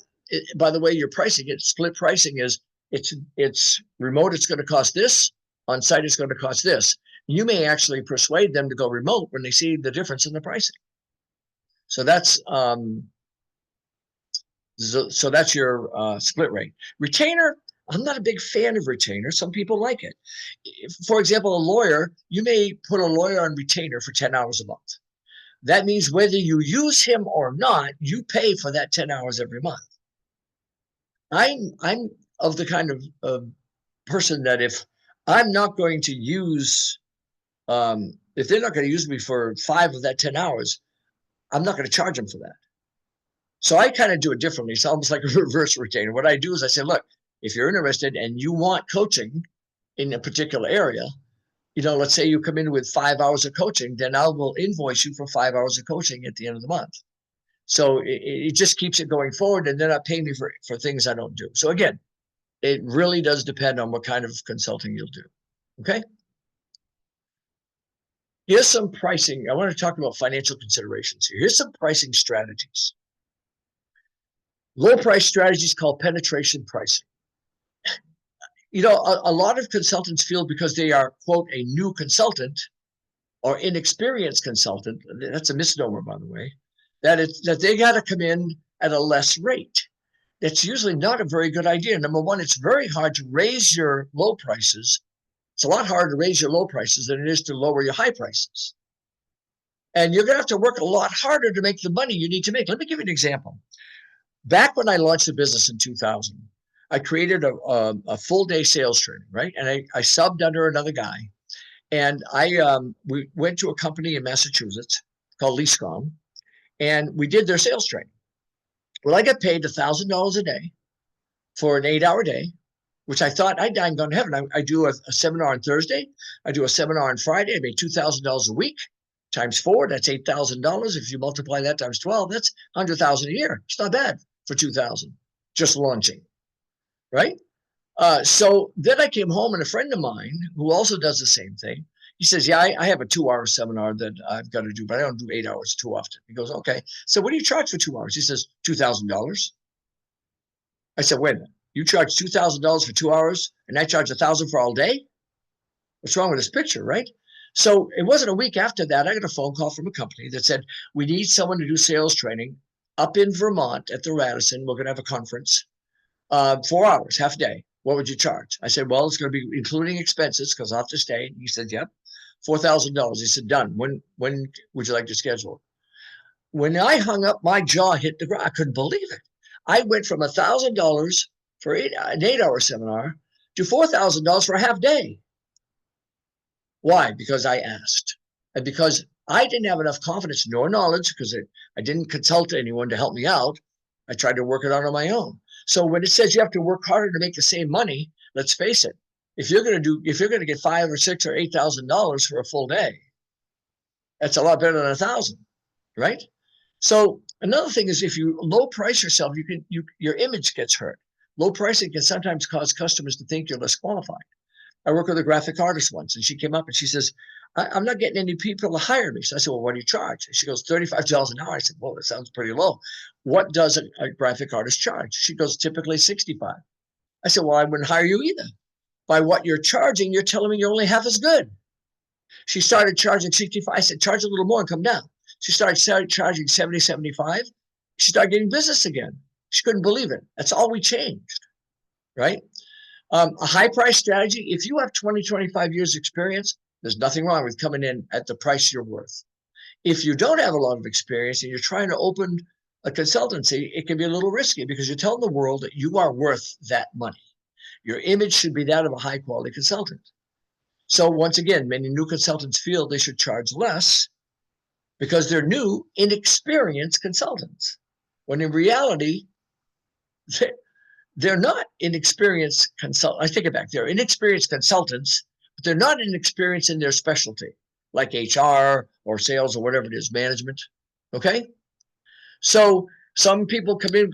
S2: the way you're pricing it, split pricing is it's remote, it's going to cost this. On site, it's going to cost this. You may actually persuade them to go remote when they see the difference in the pricing. So that's your split rate. Retainer, I'm not a big fan of retainer. Some people like it. For example, a lawyer, you may put a lawyer on retainer for 10 hours a month. That means whether you use him or not, you pay for that 10 hours every month. I'm of the kind of person that if I'm not going to use, if they're not going to use me for 5 of that 10 hours, I'm not going to charge them for that. So I kind of do it differently. It's almost like a reverse retainer. What I do is I say, look, if you're interested and you want coaching in a particular area, let's say you come in with 5 hours of coaching, then I will invoice you for 5 hours of coaching at the end of the month. So it just keeps it going forward, and they're not paying me for things I don't do. So again, it really does depend on what kind of consulting you'll do. Okay. Here's some pricing. I want to talk about financial considerations here. Here's some pricing strategies. Low price strategies called penetration pricing. A lot of consultants feel because they are, quote, a new consultant or inexperienced consultant, that's a misnomer, by the way, that they got to come in at a less rate. That's usually not a very good idea. Number one, it's very hard to raise your low prices. It's a lot harder to raise your low prices than it is to lower your high prices. And you're going to have to work a lot harder to make the money you need to make. Let me give you an example. Back when I launched the business in 2000, I created a full day sales training, right? And I subbed under another guy. And we went to a company in Massachusetts called Leascom, and we did their sales training. Well, I got paid $1,000 a day for an 8-hour day, which I thought I'm going to heaven. I do a seminar on Thursday. I do a seminar on Friday. I made $2,000 a week times 4. That's $8,000. If you multiply that times 12, that's $100,000 a year. It's not bad for 2,000 just launching, right? So then I came home, and a friend of mine who also does the same thing, he says, yeah, I have a 2-hour seminar that I've got to do, but I don't do 8 hours too often. He goes, okay. So what do you charge for 2 hours? He says, $2,000. I said, wait a minute. You charge $2,000 for 2 hours, and I charge $1,000 for all day? What's wrong with this picture, right? So it wasn't a week after that, I got a phone call from a company that said, we need someone to do sales training up in Vermont at the Radisson. We're going to have a conference, 4 hours, half a day. What would you charge? I said, well, it's going to be including expenses because I'll have to stay. And he said, yep, $4,000. He said, done. When would you like to schedule? When I hung up, my jaw hit the ground. I couldn't believe it. I went from $1,000 for an 8-hour seminar to $4,000 for a half day. Why? Because I asked. And because I didn't have enough confidence nor knowledge, because I didn't consult anyone to help me out. I tried to work it out on my own. So when it says you have to work harder to make the same money, let's face it. If you're going to get $5,000 or $6,000 or $8,000 for a full day, that's a lot better than $1,000, right? So another thing is if you low price yourself, your image gets hurt. Low pricing can sometimes cause customers to think you're less qualified. I worked with a graphic artist once, and she came up and she says, I'm not getting any people to hire me. So I said, well, what do you charge? And she goes, $35 an hour. I said, well, that sounds pretty low. What does a graphic artist charge? She goes, typically 65. I said, well, I wouldn't hire you either. By what you're charging, you're telling me you're only half as good. She started charging 65. I said, charge a little more and come down. She started charging 70, 75. She started getting business again. She couldn't believe it. That's all we changed, right? A high price strategy, if you have 20, 25 years experience, there's nothing wrong with coming in at the price you're worth. If you don't have a lot of experience and you're trying to open a consultancy, it can be a little risky because you're telling the world that you are worth that money. Your image should be that of a high quality consultant. So once again, many new consultants feel they should charge less because they're new, inexperienced consultants. When in reality, they're not inexperienced consultants. I take it back. They're inexperienced consultants, but they're not inexperienced in their specialty, like HR or sales or whatever it is, management. Okay? So some people come in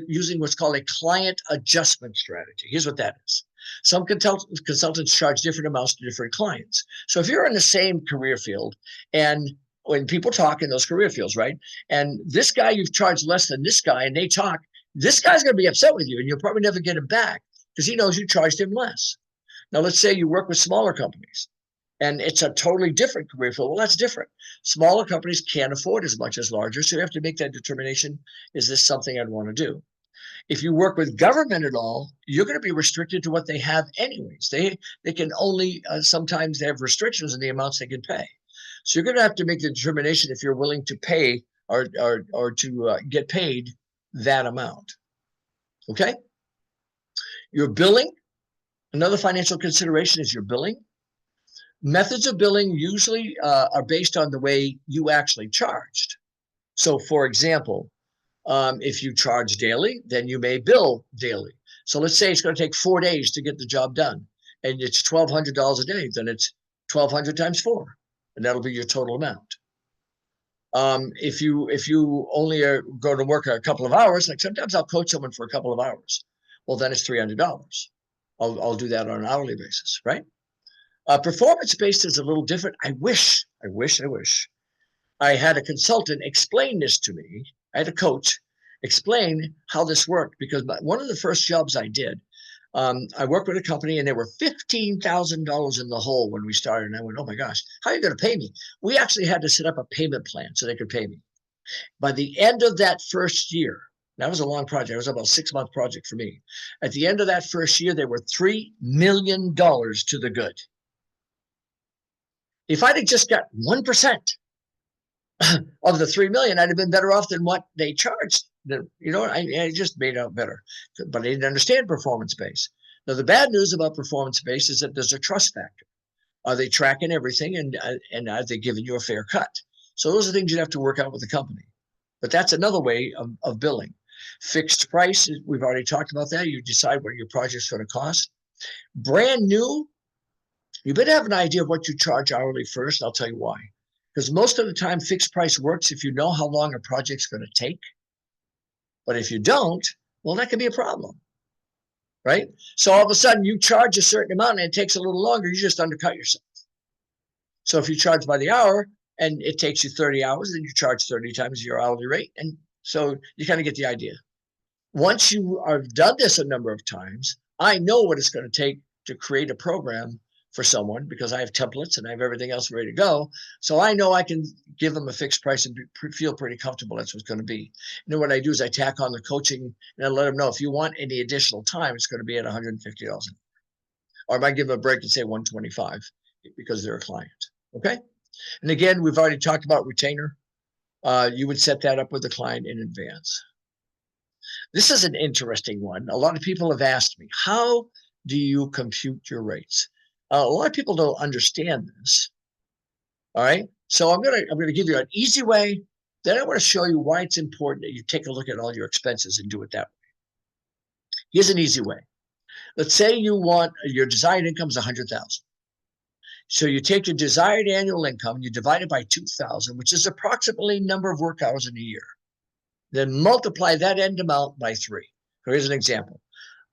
S2: using what's called a client adjustment strategy. Here's what that is. Some consultants charge different amounts to different clients. So if you're in the same career field, and when people talk in those career fields, right? And this guy you've charged less than this guy, and they talk, this guy's going to be upset with you, and you'll probably never get him back because he knows you charged him less. Now, let's say you work with smaller companies, and it's a totally different career field. Well, that's different. Smaller companies can't afford as much as larger, so you have to make that determination. Is this something I'd want to do? If you work with government at all, you're going to be restricted to what they have anyways. They can only, sometimes they have restrictions in the amounts they can pay. So you're going to have to make the determination if you're willing to pay or to get paid that amount. Okay? Your billing, another financial consideration is your billing. Methods of billing usually are based on the way you actually charged. So for example, if you charge daily, then you may bill daily. So let's say it's going to take 4 days to get the job done, and it's $1,200 a day, then it's 1,200 times 4, and that'll be your total amount. If you only are going to work a couple of hours, like sometimes I'll coach someone for a couple of hours, well, then it's $300. I'll do that on an hourly basis, right? Performance-based is a little different. I wish I had a consultant explain this to me. I had a coach explain how this worked, because one of the first jobs I did, I worked with a company and they were $15,000 in the hole when we started. And I went, oh my gosh, how are you going to pay me? We actually had to set up a payment plan so they could pay me. By the end of that first year, that was a long project. It was about a 6-month project for me. At the end of that first year, they were $3 million to the good. If I'd have just got 1% of the 3 million, I'd have been better off than what they charged. I just made out better, but I didn't understand performance-based. Now, the bad news about performance-based is that there's a trust factor. Are they tracking everything, and are they giving you a fair cut? So those are things you'd have to work out with the company. But that's another way of billing. Fixed price, we've already talked about that. You decide what your project's going to cost. Brand new, you better have an idea of what you charge hourly first. I'll tell you why. Because most of the time, fixed price works if you know how long a project's going to take. But if you don't, well, that can be a problem, right? So all of a sudden, you charge a certain amount and it takes a little longer. You just undercut yourself. So if you charge by the hour and it takes you 30 hours, then you charge 30 times your hourly rate. And so you kind of get the idea. Once you have done this a number of times, I know what it's going to take to create a program for someone, because I have templates and I have everything else ready to go. So I know I can give them a fixed price and feel pretty comfortable that's what's going to be. And then what I do is I tack on the coaching and I let them know if you want any additional time, it's going to be at $150. Or I might give them a break and say $125 because they're a client. Okay. And again, we've already talked about retainer. You would set that up with the client in advance. This is an interesting one. A lot of people have asked me, how do you compute your rates? A lot of people don't understand this. All right. So I'm gonna give you an easy way. Then I want to show you why it's important that you take a look at all your expenses and do it that way. Here's an easy way. Let's say you want your desired income is $100,000. So you take your desired annual income and you divide it by 2,000, which is approximately number of work hours in a year. Then multiply that end amount by 3. So here's an example.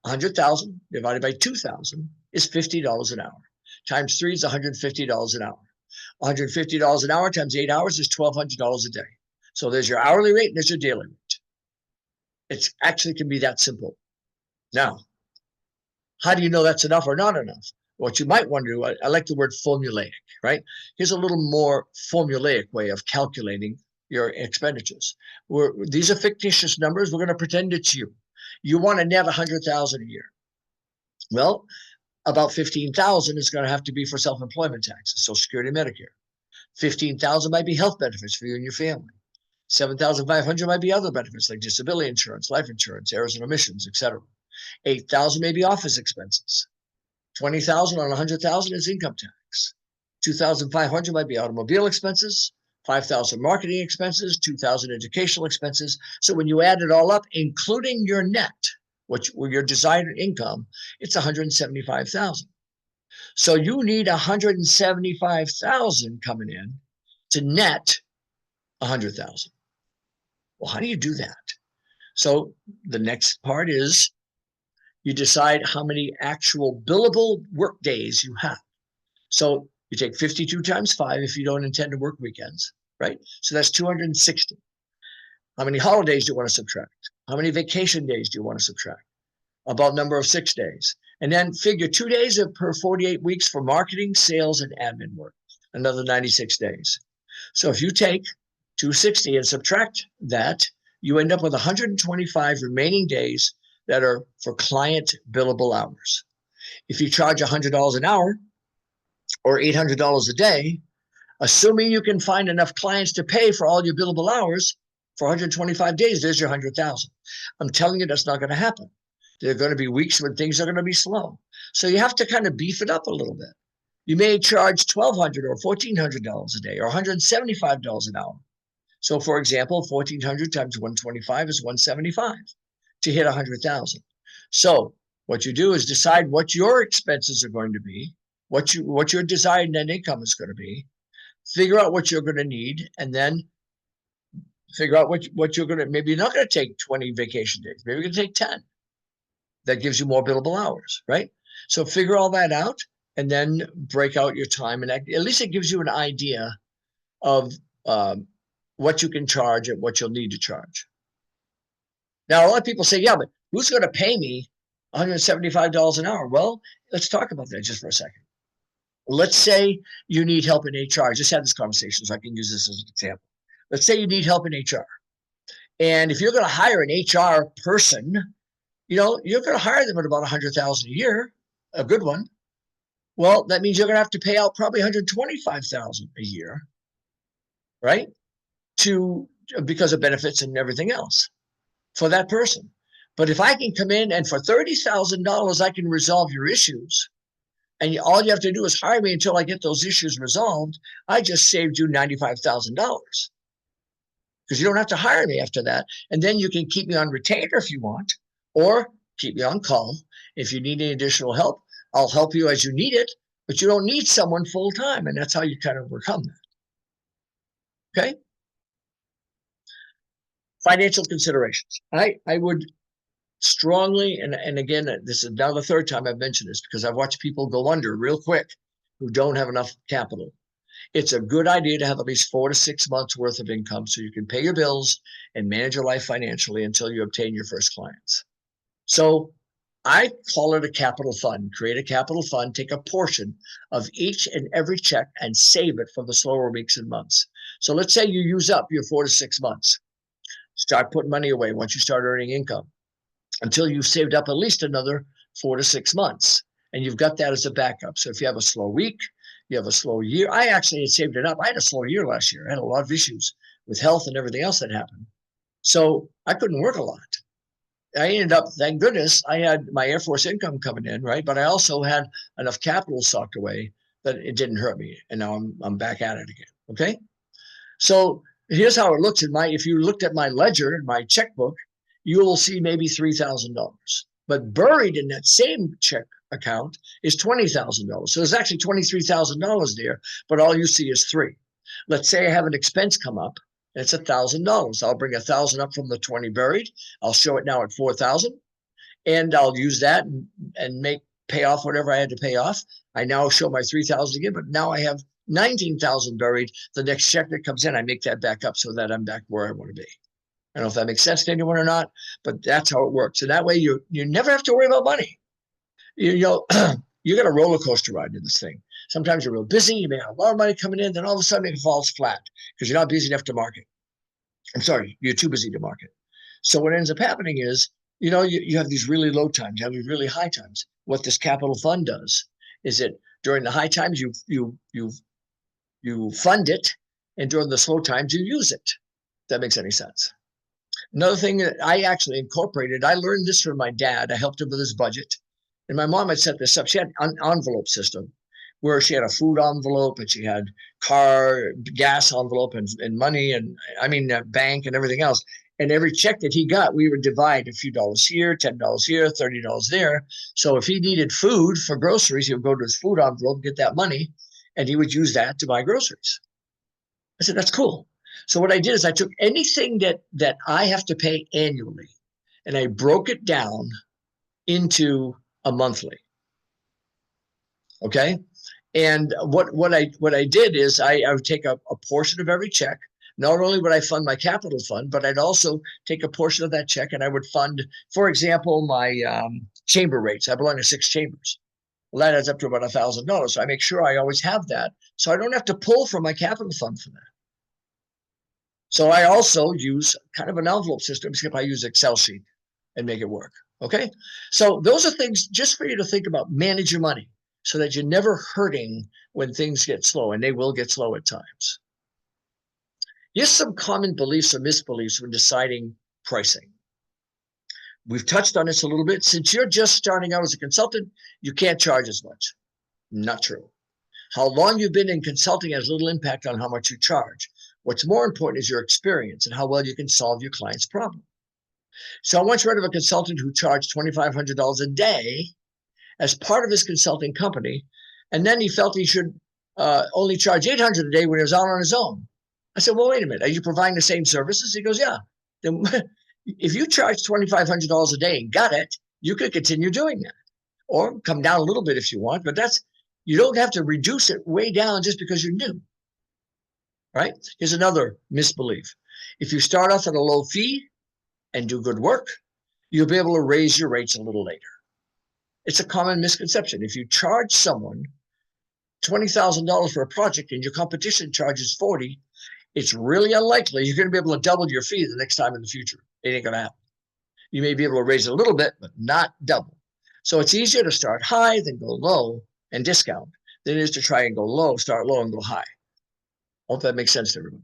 S2: 100,000 divided by 2,000 is $50 an hour. Times 3 is $150 an hour. $150 an hour times 8 hours is $1,200 a day. So there's your hourly rate and there's your daily rate. It actually can be that simple. Now, how do you know that's enough or not enough? What you might want to do, I like the word formulaic, right? Here's a little more formulaic way of calculating your expenditures. These are fictitious numbers. We're going to pretend it's you. You want to net 100,000 a year. Well, about 15,000 is going to have to be for self-employment taxes, Social Security, Medicare. 15,000 might be health benefits for you and your family. 7,500 might be other benefits like disability insurance, life insurance, errors and omissions, etc. 8,000 may be office expenses. 20,000 on 100,000 is income tax. 2,500 might be automobile expenses. 5,000 marketing expenses, 2,000 educational expenses. So when you add it all up, including your net, which were your desired income, it's 175,000. So you need 175,000 coming in to net 100,000. Well, how do you do that? So the next part is you decide how many actual billable work days you have. So you take 52 times 5 if you don't intend to work weekends, right? So that's 260. How many holidays do you want to subtract? How many vacation days do you want to subtract? About number of 6 days. And then figure 2 days per 48 weeks for marketing, sales, and admin work, another 96 days. So if you take 260 and subtract that, you end up with 125 remaining days that are for client billable hours. If you charge $100 an hour or $800 a day, assuming you can find enough clients to pay for all your billable hours for 125 days, there's your 100,000. I'm telling you that's not going to happen. There are going to be weeks when things are going to be slow. So you have to kind of beef it up a little bit. You may charge $1,200 or $1,400 a day or $175 an hour. So for example, 1,400 times 125 is 175 to hit 100,000. So what you do is decide what your expenses are going to be, what your desired net income is going to be, figure out what you're going to need, and then figure out what you're going to, maybe you're not going to take 20 vacation days. Maybe you're going to take 10. That gives you more billable hours, right? So figure all that out and then break out your time. And at least it gives you an idea of what you can charge and what you'll need to charge. Now, a lot of people say, yeah, but who's going to pay me $175 an hour? Well, let's talk about that just for a second. Let's say you need help in HR. I just had this conversation, so I can use this as an example. Let's say you need help in HR. And if you're going to hire an HR person, you're going to hire them at about $100,000 a year, a good one. Well, that means you're going to have to pay out probably $125,000 a year, right? Because of benefits and everything else for that person. But if I can come in and for $30,000, I can resolve your issues, and all you have to do is hire me until I get those issues resolved, I just saved you $95,000. Because you don't have to hire me after that. And then you can keep me on retainer if you want, or keep me on call. If you need any additional help, I'll help you as you need it, but you don't need someone full time. And that's how you kind of overcome that. Okay? Financial considerations. I would strongly, and again, this is now the third time I've mentioned this because I've watched people go under real quick who don't have enough capital. It's a good idea to have at least 4 to 6 months worth of income so you can pay your bills and manage your life financially until you obtain your first clients. So I call it a capital fund. Create a capital fund, take a portion of each and every check and save it for the slower weeks and months. So let's say you use up your 4 to 6 months. Start putting money away once you start earning income until you've saved up at least another 4 to 6 months. And you've got that as a backup. So if you have a slow week, you have a slow year. I actually had saved it up. I had a slow year last year. I had a lot of issues with health and everything else that happened. So I couldn't work a lot. I ended up, thank goodness, I had my Air Force income coming in, right? But I also had enough capital socked away that it didn't hurt me. And now I'm back at it again. Okay. So here's how it looks if you looked at my ledger and my checkbook, you will see maybe $3,000. But buried in that same check account is $20,000. So there's actually $23,000 there, but all you see is $3,000. Let's say I have an expense come up, and it's $1,000. I'll bring $1,000 up from the 20 buried. I'll show it now at 4,000, and I'll use that and pay off whatever I had to pay off. I now show my 3,000 again, but now I have 19,000 buried. The next check that comes in, I make that back up so that I'm back where I want to be. I don't know if that makes sense to anyone or not, but that's how it works. And that way you never have to worry about money. You got a roller coaster ride in this thing. Sometimes you're real busy. You may have a lot of money coming in. Then all of a sudden it falls flat because you're not busy enough to market. I'm sorry, you're too busy to market. So what ends up happening is, you have these really low times, you have these really high times. What this capital fund does is that during the high times, you fund it, and during the slow times, you use it. If that makes any sense. Another thing that I actually incorporated, I learned this from my dad. I helped him with his budget. And my mom had set this up. She had an envelope system where she had a food envelope and she had gas envelope and money and bank and everything else. And every check that he got, we would divide a few dollars here, $10 here, $30 there. So if he needed food for groceries, he would go to his food envelope, get that money, and he would use that to buy groceries. I said, that's cool. So what I did is I took anything that I have to pay annually and I broke it down into a monthly. Okay. And what I did is I would take a portion of every check. Not only would I fund my capital fund, but I'd also take a portion of that check and I would fund, for example, my chamber rates. I belong to 6 chambers. Well, that adds up to about $1,000. So I make sure I always have that. So I don't have to pull from my capital fund for that. So I also use kind of an envelope system, except I use Excel sheet and make it work. Okay. So those are things just for you to think about. Manage your money so that you're never hurting when things get slow, and they will get slow at times. Here's some common beliefs or misbeliefs when deciding pricing. we've touched on this a little bit. Since you're just starting out as a consultant, you can't charge as much. Not true. How long you've been in consulting has little impact on how much you charge. What's more important is your experience and how well you can solve your client's problem. So I once read of a consultant who charged $2,500 a day as part of his consulting company, and then he felt he should only charge $800 a day when he was out on his own. I said, well, wait a minute, are you providing the same services? He goes, yeah. Then if you charge $2,500 a day and got it, you could continue doing that, or come down a little bit if you want, but you don't have to reduce it way down just because you're new, right? Here's another misbelief. If you start off at a low fee and do good work, you'll be able to raise your rates a little later. It's a common misconception. If you charge someone $20,000 for a project and your competition charges $40,000, it's really unlikely you're going to be able to double your fee the next time in the future. It ain't going to happen. You may be able to raise it a little bit, but not double. So it's easier to start high than go low and discount than it is to try and go low, start low and go high. Hope that makes sense to everybody.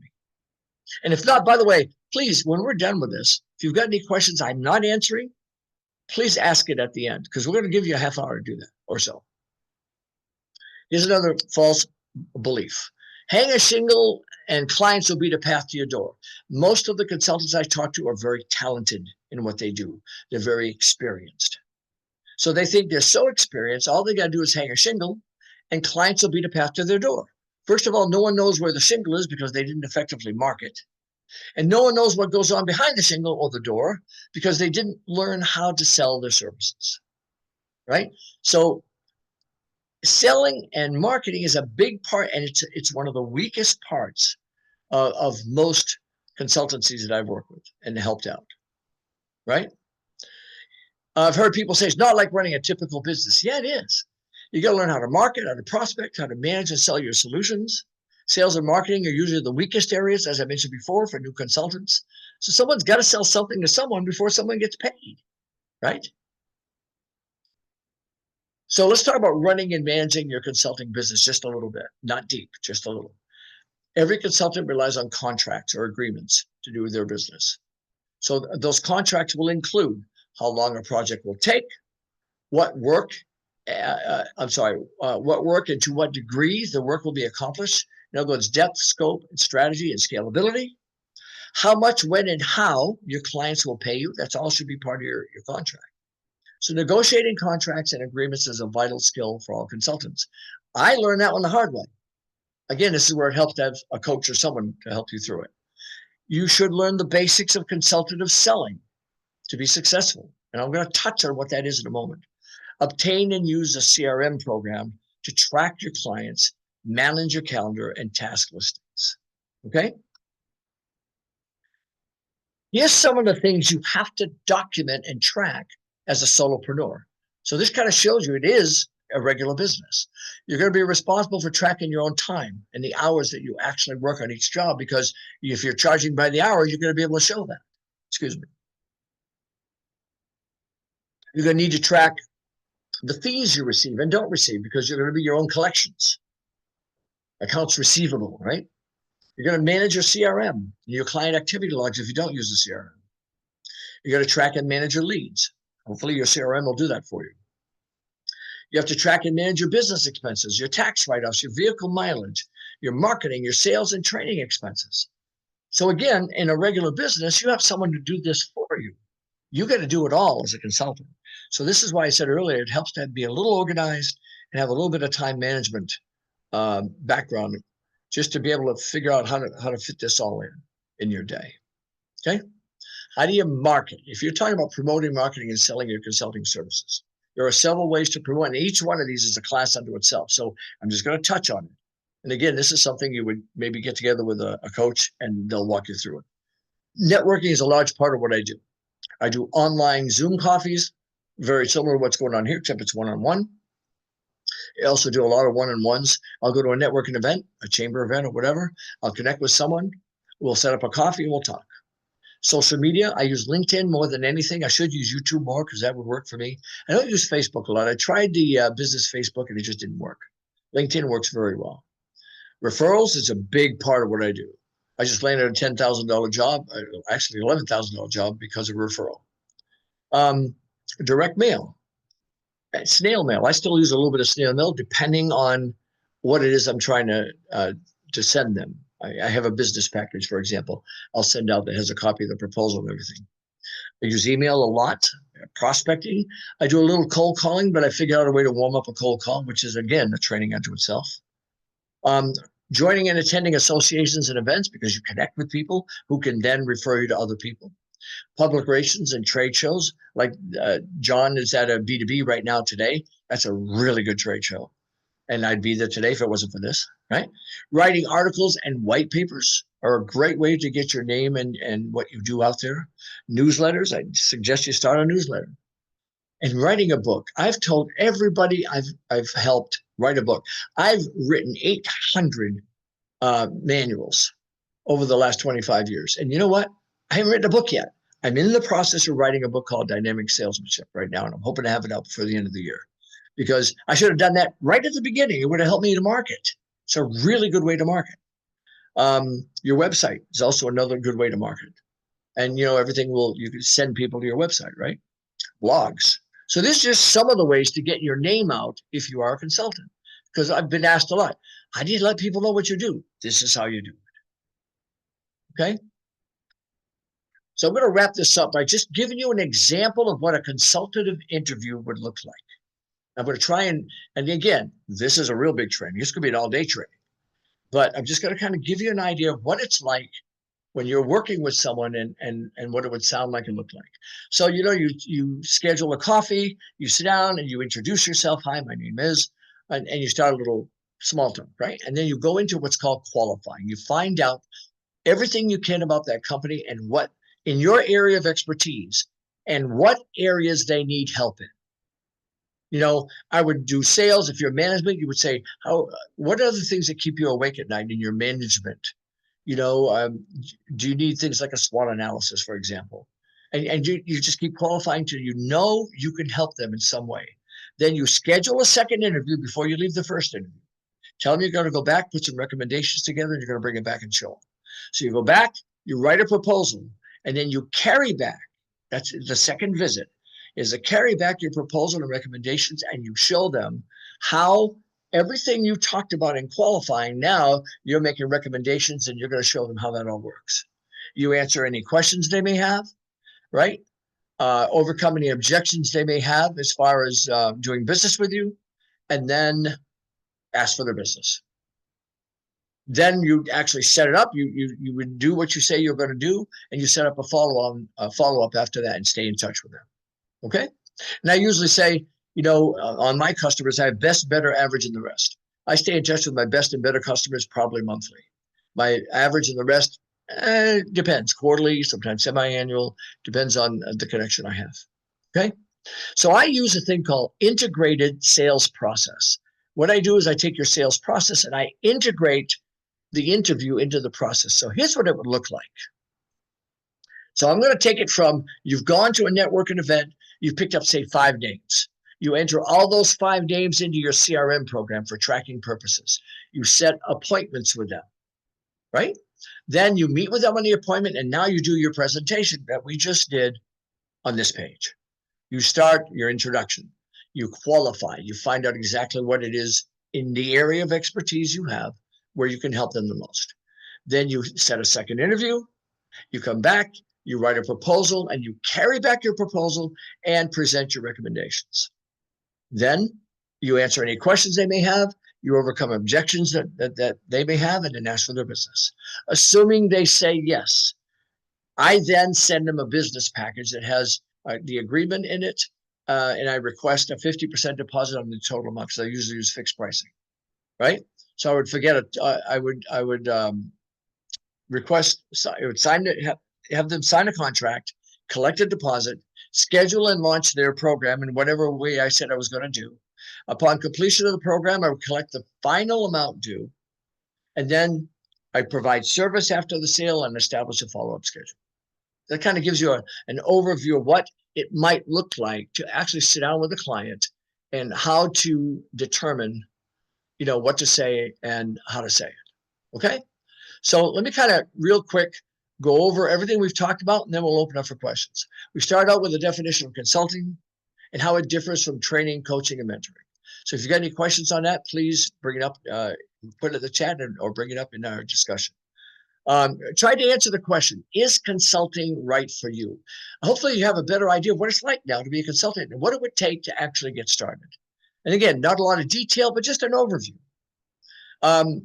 S2: And if not, by the way, please, when we're done with this, if you've got any questions I'm not answering, please ask it at the end, because we're going to give you a half hour to do that or so. Here's another false belief. Hang a shingle and clients will beat a path to your door. Most of the consultants I talk to are very talented in what they do. They're very experienced. So they think they're so experienced, all they got to do is hang a shingle and clients will beat a path to their door. First of all, no one knows where the shingle is because they didn't effectively market. And no one knows what goes on behind the shingle or the door because they didn't learn how to sell their services, right? So selling and marketing is a big part, and it's one of the weakest parts of most consultancies that I've worked with and helped out, right? I've heard people say it's not like running a typical business. Yeah, it is. You got to learn how to market, how to prospect, how to manage and sell your solutions. Sales and marketing are usually the weakest areas, as I mentioned before, for new consultants. So someone's got to sell something to someone before someone gets paid, right? So let's talk about running and managing your consulting business just a little bit, not deep, just a little. Every consultant relies on contracts or agreements to do their business. So those contracts will include how long a project will take, what work, what work and to what degree the work will be accomplished. In other words, depth, scope, and strategy and scalability. How much, when, and how your clients will pay you. That's all should be part of your contract. So negotiating contracts and agreements is a vital skill for all consultants. I learned that one the hard way. Again, this is where it helps to have a coach or someone to help you through it. You should learn the basics of consultative selling to be successful. And I'm going to touch on what that is in a moment. Obtain and use a CRM program to track your clients, manage your calendar, and task listings. Okay? Here's some of the things you have to document and track as a solopreneur. So this kind of shows you it is a regular business. You're going to be responsible for tracking your own time and the hours that you actually work on each job, because if you're charging by the hour, you're going to be able to show that. Excuse me. You're going to need to track the fees you receive and don't receive, because you're going to be your own collections. Accounts receivable, right? You're going to manage your CRM, your client activity logs if you don't use the CRM. You're going to track and manage your leads. Hopefully your CRM will do that for you. You have to track and manage your business expenses, your tax write-offs, your vehicle mileage, your marketing, your sales and training expenses. So again, in a regular business, you have someone to do this for you. You got to do it all as a consultant. So this is why I said earlier, it helps to be a little organized and have a little bit of time management background, just to be able to figure out how to fit this all in your day. Okay? How do you market? If you're talking about promoting, marketing, and selling your consulting services, there are several ways to promote, and each one of these is a class unto itself. So I'm just going to touch on it. And again, this is something you would maybe get together with a coach and they'll walk you through it. Networking is a large part of what I do. I do online Zoom coffees, very similar to what's going on here, except it's one-on-one. I also do a lot of one-on-ones. I'll go to a networking event, a chamber event or whatever. I'll connect with someone. We'll set up a coffee and we'll talk. Social media, I use LinkedIn more than anything. I should use YouTube more because that would work for me. I don't use Facebook a lot. I tried the business Facebook and it just didn't work. LinkedIn works very well. Referrals is a big part of what I do. I just landed a $10,000 job, actually $11,000 job because of referral. Direct mail, snail mail. I still use a little bit of snail mail depending on what it is I'm trying to send them. I have a business package, for example. I'll send out that has a copy of the proposal and everything. I use email a lot. Prospecting, I do a little cold calling, but I figured out a way to warm up a cold call, which is, again, a training unto itself. Joining and attending associations and events, because you connect with people who can then refer you to other people. Public relations and trade shows, like John is at a B2B right now today. That's a really good trade show. And I'd be there today if it wasn't for this, right? Writing articles and white papers are a great way to get your name and what you do out there. Newsletters, I suggest you start a newsletter. And writing a book. I've told everybody I've helped write a book. I've written 800 manuals over the last 25 years. And you know what? I haven't written a book yet. I'm in the process of writing a book called Dynamic Salesmanship right now, and I'm hoping to have it out before the end of the year, because I should have done that right at the beginning. It would have helped me to market. It's a really good way to market. Your website is also another good way to market. And, you can send people to your website, right? Blogs. So this is just some of the ways to get your name out if you are a consultant, because I've been asked a lot. How do you let people know what you do? This is how you do it. Okay. So I'm going to wrap this up by just giving you an example of what a consultative interview would look like. I'm going to try and again, this is a real big training. This could be an all-day training, but I'm just going to kind of give you an idea of what it's like when you're working with someone and what it would sound like and look like. So, you schedule a coffee, you sit down and you introduce yourself. Hi, my name is, and you start a little small talk, right? And then you go into what's called qualifying. You find out everything you can about that company and what in your area of expertise and what areas they need help in. I would do sales. If you're management, you would say, what are the things that keep you awake at night in your management? Do you need things like a SWOT analysis, for example? And you just keep qualifying till you can help them in some way. Then you schedule a second interview before you leave the first interview. Tell them you're going to go back, put some recommendations together, and you're going to bring it back and show them. So you go back, you write a proposal, and then you carry back. That's the second visit, is to carry back your proposal and recommendations, and you show them how everything you talked about in qualifying, now you're making recommendations and you're going to show them how that all works. You answer any questions they may have, right? Overcome any objections they may have as far as doing business with you, and then ask for their business. Then you actually set it up. You would do what you say you're going to do, and you set up a follow-up after that and stay in touch with them. Okay? And I usually say, on my customers, I have best, better, average, and the rest. I stay in touch with my best and better customers probably monthly. My average and the rest depends, quarterly, sometimes semi-annual, depends on the connection I have. Okay? So I use a thing called integrated sales process. What I do is I take your sales process and I integrate the interview into the process. So here's what it would look like. So I'm going to take it from, you've gone to a networking event, you've picked up, say, 5 names. You enter all those 5 names into your CRM program for tracking purposes. You set appointments with them, right? Then you meet with them on the appointment, and now you do your presentation that we just did on this page. You start your introduction. You qualify. You find out exactly what it is in the area of expertise you have where you can help them the most. Then you set a second interview. You come back, you write a proposal, and you carry back your proposal and present your recommendations. Then you answer any questions they may have. You overcome objections that they may have, and then ask for their business. Assuming they say yes, I then send them a business package that has the agreement in it, and I request a 50% deposit on the total amount, because I usually use fixed pricing, right? So I would I would request, I would have them sign a contract, collect a deposit, schedule and launch their program in whatever way I said I was going to do. Upon completion of the program, I would collect the final amount due, and then I provide service after the sale and establish a follow-up schedule. That kind of gives you an overview of what it might look like to actually sit down with a client and how to determine, what to say and how to say it. Okay? So let me kind of real quick go over everything we've talked about, and then we'll open up for questions. We start out with a definition of consulting and how it differs from training, coaching, and mentoring. So if you've got any questions on that, please bring it up, put it in the chat or bring it up in our discussion. Try to answer the question, is consulting right for you? Hopefully you have a better idea of what it's like now to be a consultant and what it would take to actually get started. And again, not a lot of detail, but just an overview.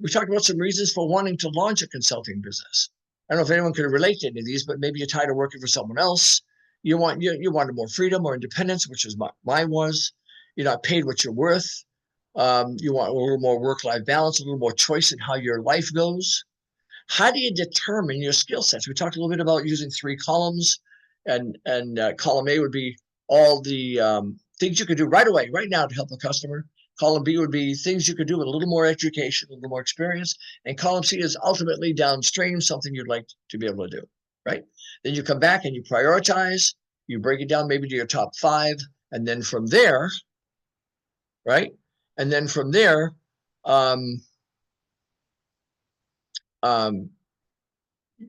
S2: We talked about some reasons for wanting to launch a consulting business. I don't know if anyone can relate to any of these, but maybe you're tired of working for someone else. You wanted more freedom or independence, which is mine was. You're not paid what you're worth. You want a little more work-life balance, a little more choice in how your life goes. How do you determine your skill sets? We talked a little bit about using 3 columns, and column A would be all the things you could do right away, right now to help a customer. Column B would be things you could do with a little more education, a little more experience. And column C is ultimately downstream, something you'd like to be able to do, right? Then you come back and you prioritize, you break it down maybe to your top 5. And then from there, right? And then from there,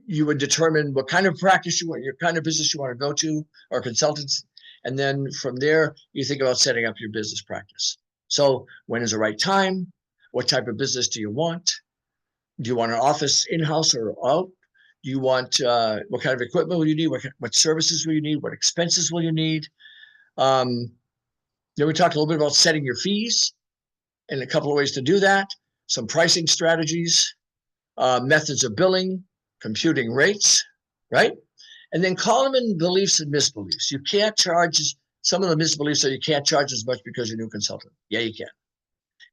S2: you would determine what kind of practice you want, your kind of business you want to go to, or consultants. And then from there, you think about setting up your business practice. So when is the right time? What type of business do you want? Do you want an office in-house or out? Do you want, what kind of equipment will you need? What services will you need? What expenses will you need? Then we talked a little bit about setting your fees and a couple of ways to do that, some pricing strategies, methods of billing, computing rates, right? And then common beliefs and misbeliefs. You can't charge, some of the misbeliefs are you can't charge as much because you're a new consultant. Yeah, you can.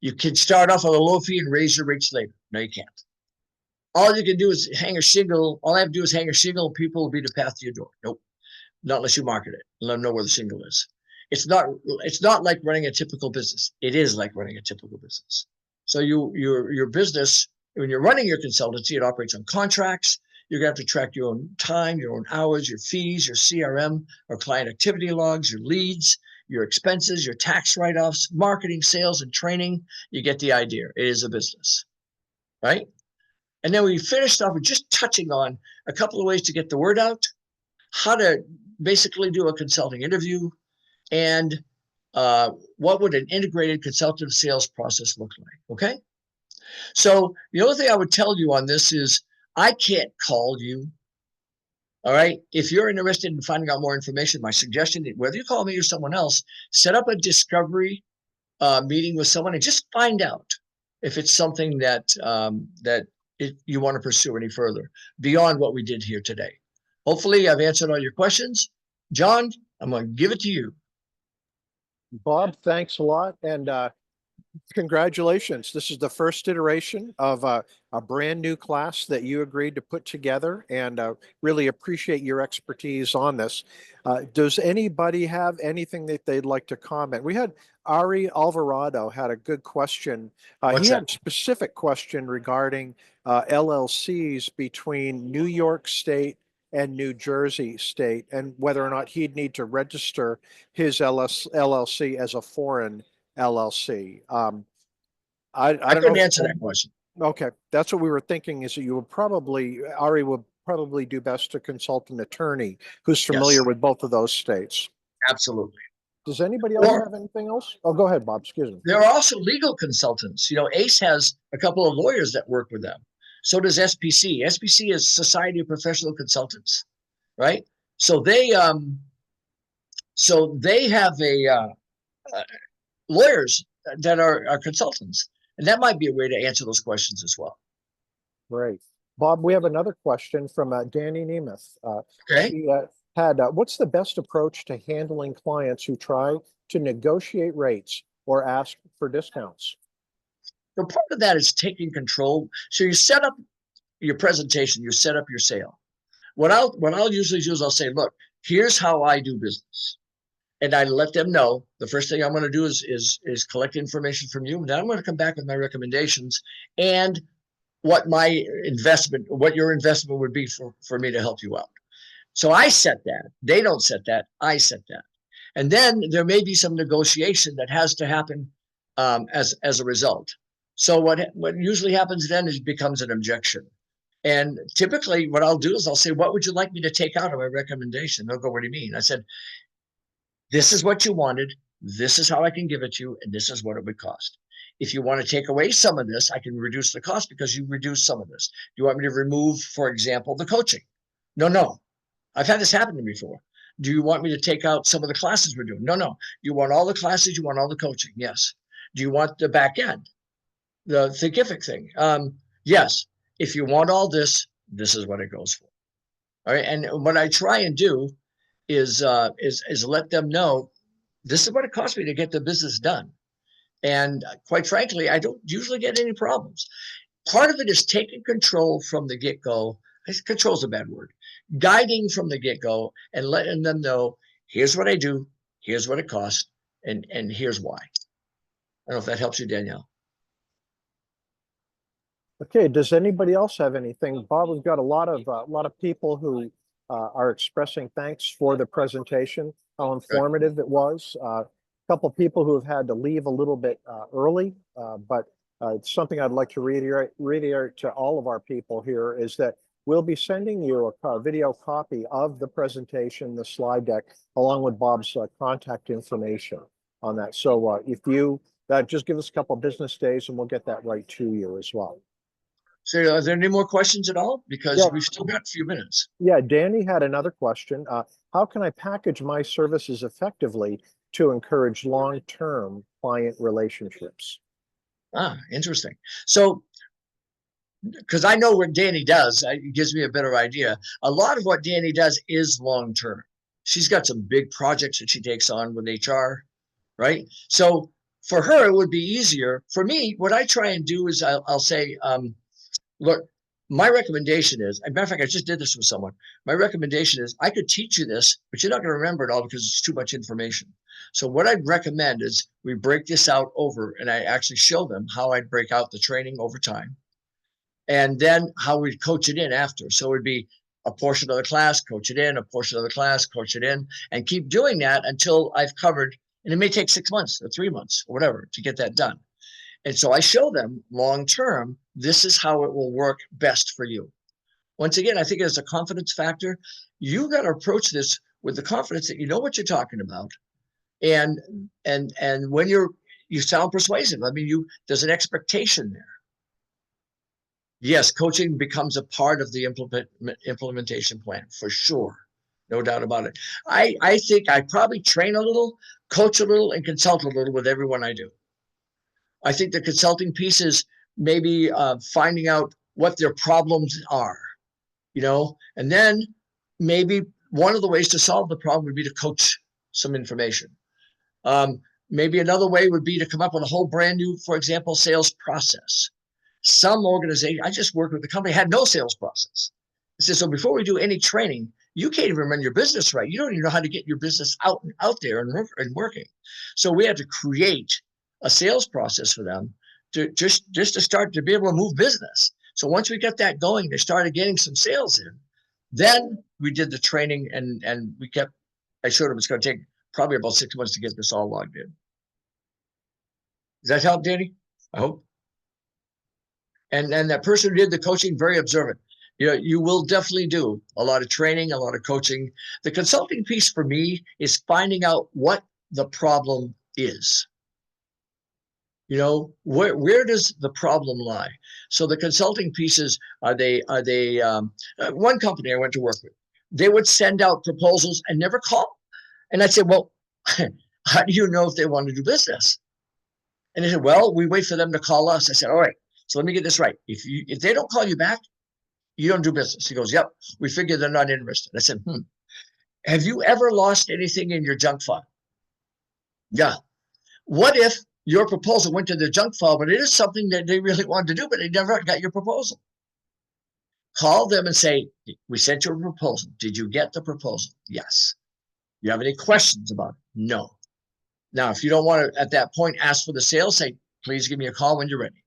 S2: You can start off with a low fee and raise your rates later. No, you can't. All you can do is hang a shingle. All I have to do is hang a shingle. People will be the path to your door. Nope, not unless you market it and let them know where the shingle is. It's not like running a typical business. It is like running a typical business. So your business, when you're running your consultancy, it operates on contracts. You're going to have to track your own time, your own hours, your fees, your CRM or client activity logs, your leads, your expenses, your tax write-offs, marketing, sales, and training. You get the idea. It is a business, right? And then we finished off with just touching on a couple of ways to get the word out, how to basically do a consulting interview, and what would an integrated consultative sales process look like, okay? So the only thing I would tell you on this is I can't call you, all right? If you're interested in finding out more information, my suggestion, whether you call me or someone else, set up a discovery meeting with someone and just find out if it's something that you want to pursue any further beyond what we did here today. Hopefully I've answered all your questions. John, I'm going to give it to you.
S1: Bob, thanks a lot. And congratulations. This is the first iteration of a brand new class that you agreed to put together, and really appreciate your expertise on this. Does anybody have anything that they'd like to comment? We had Ari Alvarado had a good question. He had a specific question regarding LLCs between New York State and New Jersey State, and whether or not he'd need to register his LLC as a foreign LLC. I
S2: couldn't answer that question.
S1: Okay, that's what we were thinking. Is that you would probably, Ari would probably do best to consult an attorney who's familiar with both of those states.
S2: Absolutely.
S1: Does anybody else have anything else? Oh, go ahead, Bob. Excuse me.
S2: There are also legal consultants. You know, ACE has a couple of lawyers that work with them. So does SPC. SPC is Society of Professional Consultants, right? So they have lawyers that are consultants, and that might be a way to answer those questions as well.
S1: Great. Bob, we have another question from Danny Nemeth.
S2: Okay.
S1: She had, what's the best approach to handling clients who try to negotiate rates or ask for discounts?
S2: So part of that is taking control. So you set up your presentation, you set up your sale. What I'll usually do is I'll say, look, here's how I do business. And I let them know the first thing I'm going to do is collect information from you. And then I'm going to come back with my recommendations and what my investment, what your investment would be for me to help you out. So I set that. They don't set that. I set that. And then there may be some negotiation that has to happen as a result. So what usually happens then is it becomes an objection. And typically what I'll do is I'll say, what would you like me to take out of my recommendation? They'll go, what do you mean? I said, this is what you wanted. This is how I can give it to you. And this is what it would cost. If you want to take away some of this, I can reduce the cost because you reduce some of this. Do you want me to remove, for example, the coaching? No. I've had this happen to me before. Do you want me to take out some of the classes we're doing? No. You want all the classes, you want all the coaching? Yes. Do you want the back end, the thinkific thing? Yes. If you want all this, this is what it goes for. All right. And what I try and do is let them know this is what it costs me to get the business done. And quite frankly, I don't usually get any problems. Part of it is taking control from the get-go. Control is a bad word. Guiding from the get-go and letting them know, here's what I do, here's what it costs, and here's why. I don't know if that helps you, Danielle.
S1: Okay, does anybody else have anything? Bob, we've got a lot of people who are expressing thanks for the presentation, how informative it was. A couple of people who have had to leave a little bit early, but it's something I'd like to reiterate to all of our people here is that we'll be sending you a video copy of the presentation, the slide deck, along with Bob's contact information on that. So if you just give us a couple of business days and we'll get that right to you as well.
S2: So are there any more questions at all? Because we've still got a few minutes.
S1: Yeah, Danny had another question. How can I package my services effectively to encourage long-term client relationships?
S2: Interesting. So, because I know what Danny does, it gives me a better idea. A lot of what Danny does is long-term. She's got some big projects that she takes on with HR, right? So for her, it would be easier. For me, what I try and do is I'll say, look, my recommendation is, as a matter of fact, I just did this with someone. My recommendation is I could teach you this, but you're not going to remember it all because it's too much information. So what I'd recommend is we break this out over, and I actually show them how I'd break out the training over time, and then how we'd coach it in after. So it'd be a portion of the class, coach it in, a portion of the class, coach it in, and keep doing that until I've covered, and it may take 6 months or 3 months or whatever to get that done. And so I show them long-term, this is how it will work best for you. Once again, I think it's a confidence factor. You got to approach this with the confidence that you know what you're talking about. And when you sound persuasive, I mean, there's an expectation there. Yes, coaching becomes a part of the implementation plan for sure. No doubt about it. I think I probably train a little, coach a little, and consult a little with everyone I do. I think the consulting piece is maybe finding out what their problems are, and then maybe one of the ways to solve the problem would be to coach some information. Maybe another way would be to come up with a whole brand new, for example, sales process. Some organization, I just worked with a company, had no sales process. I said, so before we do any training, you can't even run your business right. You don't even know how to get your business out there and working. So we had to create a sales process for them to just to start to be able to move business. So once we got that going, they started getting some sales in. Then we did the training and I showed them it's going to take probably about 6 months to get this all logged in. Does that help, Danny? I hope. And that person who did the coaching, very observant. You will definitely do a lot of training, a lot of coaching. The consulting piece for me is finding out what the problem is. Where does the problem lie? So the consulting pieces are they one company I went to work with, they would send out proposals and never call. And I'd say, well, how do you know if they want to do business? And they said, well, we wait for them to call us. I said, all right, so let me get this right. If they don't call you back, you don't do business. He goes, yep, we figure they're not interested. I said, have you ever lost anything in your junk file? Yeah. What if your proposal went to the junk file, but it is something that they really wanted to do, but they never got your proposal? Call them and say, we sent you a proposal. Did you get the proposal? Yes. You have any questions about it? No. Now, if you don't want to, at that point, ask for the sale, say, please give me a call when you're ready.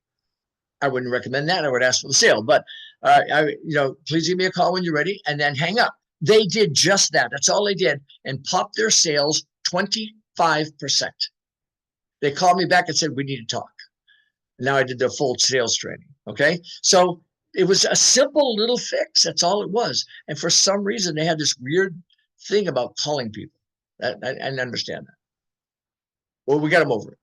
S2: I wouldn't recommend that. I would ask for the sale, but please give me a call when you're ready, and then hang up. They did just that. That's all they did, and popped their sales 25%. They called me back and said, we need to talk. Now I did their full sales training. Okay. So It was a simple little fix. That's all it was. And for some reason, they had this weird thing about calling people. I understand that. Well, we got them over it.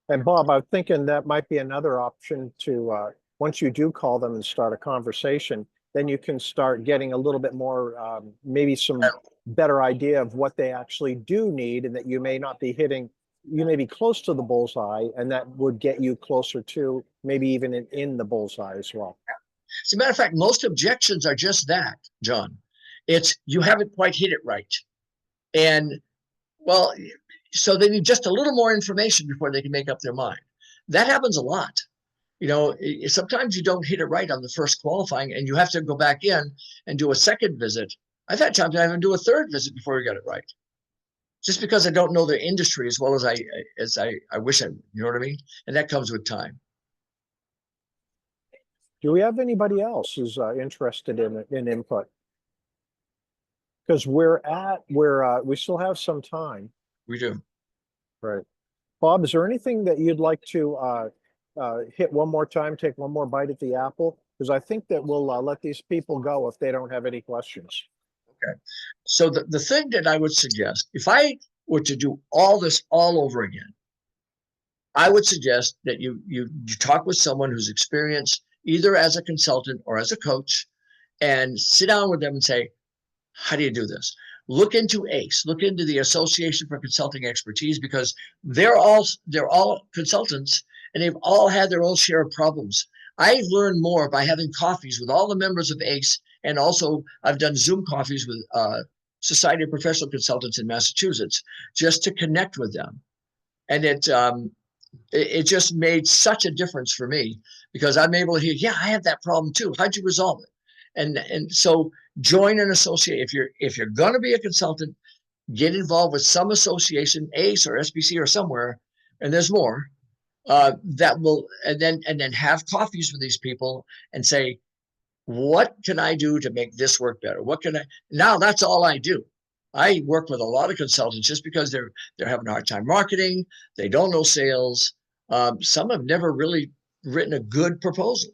S1: And Bob, I'm thinking that might be another option to, once you do call them and start a conversation, then you can start getting a little bit more, maybe some better idea of what they actually do need, and that you may not be hitting, you may be close to the bullseye, and that would get you closer to maybe even in the bullseye as well.
S2: As a matter of fact, most objections are just that, John. It's you haven't quite hit it right. And well, so they need just a little more information before they can make up their mind. That happens a lot. You know, sometimes you don't hit it right on the first qualifying, and you have to go back in and do a second visit. I've had times I even do a third visit before we got it right, just because I don't know the industry as well as I wish I, you know what I mean? And that comes with time.
S1: Do we have anybody else who's interested in input? Because we still have some time.
S2: We do.
S1: Right. Bob, is there anything that you'd like to hit one more time, take one more bite at the apple? Because I think that we'll let these people go if they don't have any questions.
S2: Okay. So the thing that I would suggest, if I were to do all this all over again, I would suggest that you talk with someone who's experienced either as a consultant or as a coach, and sit down with them and say, how do you do this? Look into ACE, look into the Association for Consulting Expertise, because they're all consultants, and they've all had their own share of problems. I've learned more by having coffees with all the members of ACE, and also I've done Zoom coffees with Society of Professional Consultants in Massachusetts, just to connect with them. And it just made such a difference for me, because I'm able to hear, yeah, I have that problem too. How'd you resolve it? And so join an association. If you're going to be a consultant, get involved with some association, ACE or SBC or somewhere, and there's more that will, and then have coffees with these people and say, what can I do to make this work better? What can I, now that's all I do. I work with a lot of consultants just because they're having a hard time marketing. They don't know sales. Some have never really written a good proposal.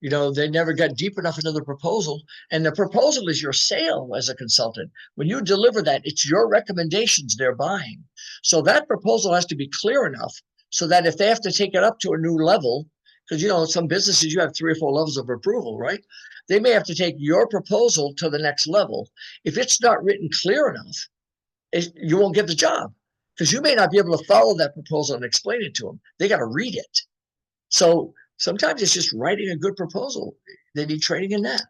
S2: You know, they never got deep enough into the proposal, and the proposal is your sale as a consultant. When you deliver that, it's your recommendations they're buying. So that proposal has to be clear enough so that if they have to take it up to a new level, because, you know, some businesses, you have 3 or 4 levels of approval, right? They may have to take your proposal to the next level. If it's not written clear enough, you won't get the job, because you may not be able to follow that proposal and explain it to them. They got to read it. So sometimes it's just writing a good proposal. They need training in that.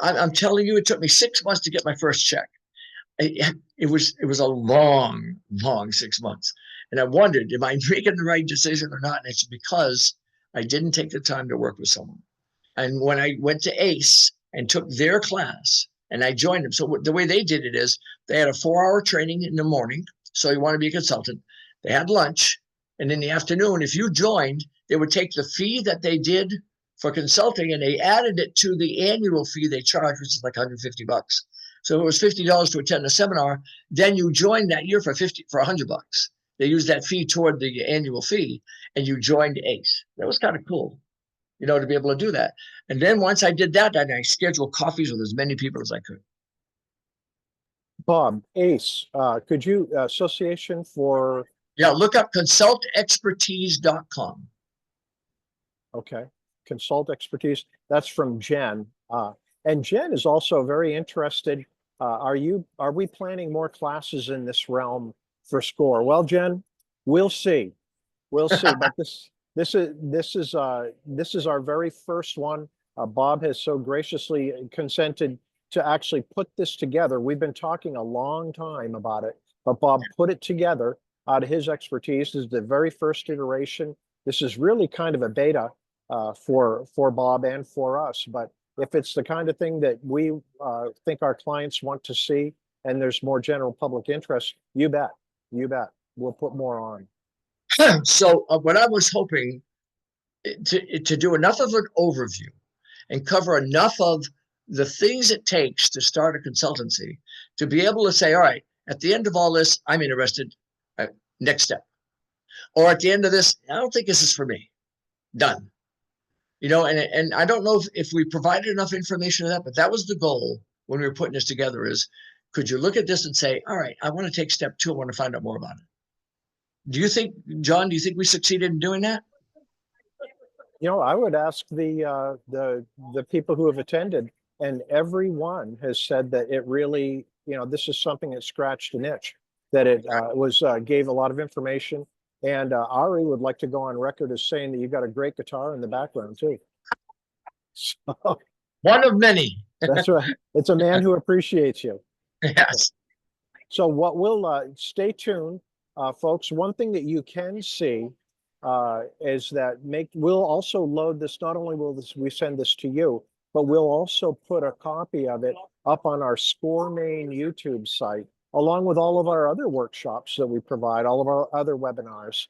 S2: I'm telling you, it took me 6 months to get my first check. It was a long 6 months. And I wondered, am I making the right decision or not? And it's because I didn't take the time to work with someone. And when I went to ACE and took their class and I joined them, so the way they did it is they had a 4-hour training in the morning. So you want to be a consultant. They had lunch. And in the afternoon, if you joined, they would take the fee that they did for consulting and they added it to the annual fee they charge, which is like $150. So it was $50 to attend a seminar. Then you joined that year for $100. They used that fee toward the annual fee, and you joined ACE. That was kind of cool, you know, to be able to do that. And then once I did that, I scheduled coffees with as many people as I could.
S1: Bob, ACE, could you, Association for?
S2: Yeah, look up consultexpertise.com.
S1: Okay, Consult Expertise. That's from Jen. And Jen is also very interested. Are we planning more classes in this realm for SCORE? Well, Jen, we'll see. We'll see. But this is our very first one. Bob has so graciously consented to actually put this together. We've been talking a long time about it, but Bob put it together out of his expertise. This is the very first iteration. This is really kind of a beta for Bob and for us. But if it's the kind of thing that we think our clients want to see, and there's more general public interest, you bet, we'll put more on.
S2: So what I was hoping to do enough of an overview and cover enough of the things it takes to start a consultancy to be able to say, all right, at the end of all this, I'm interested. Next step. Or at the end of this, I don't think this is for me. Done. You know, and I don't know if we provided enough information to that, but that was the goal when we were putting this together is, could you look at this and say, all right, I want to take step 2. I want to find out more about it. Do you think, John, do you think we succeeded in doing that?
S1: You know, I would ask the people who have attended, and everyone has said that it really, you know, this is something that scratched an itch, that it was gave a lot of information. And Ari would like to go on record as saying that you got a great guitar in the background too. So
S2: One of many.
S1: that's right. It's a man who appreciates you.
S2: Yes.
S1: So what we'll stay tuned, folks. One thing that you can see is that we'll also load this. Not only will we send this to you, but we'll also put a copy of it up on our Score Main YouTube site, along with all of our other workshops that we provide, all of our other webinars.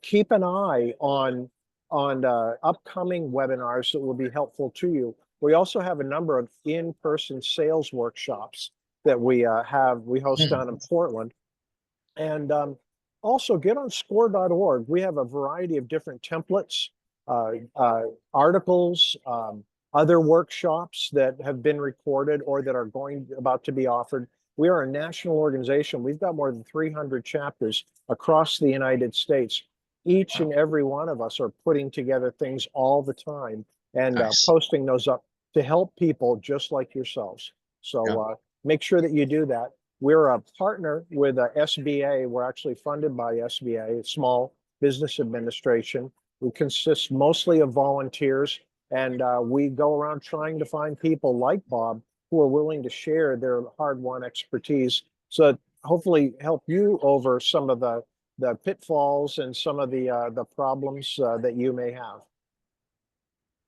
S1: Keep an eye on upcoming webinars that will be helpful to you. We also have a number of in-person sales workshops that we host down in Portland. And also get on score.org. We have a variety of different templates, articles, other workshops that have been recorded or that are about to be offered. We are a national organization. We've got more than 300 chapters across the United States. Each and every one of us are putting together things all the time and posting those up to help people just like yourselves. So make sure that you do that. We're a partner with SBA. We're actually funded by SBA, Small Business Administration. We consist mostly of volunteers, and we go around trying to find people like Bob who are willing to share their hard-won expertise, so that hopefully help you over some of the pitfalls and some of the problems that you may have.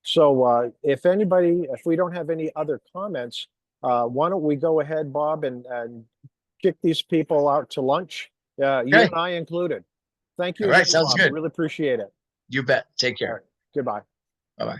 S1: So if we don't have any other comments, why don't we go ahead, Bob, and kick these people out to lunch, you and I included. Thank you.
S2: All right, sounds
S1: Bob.
S2: good.
S1: Really appreciate it.
S2: You bet. Take care.
S1: Right. Goodbye.
S2: Bye-bye.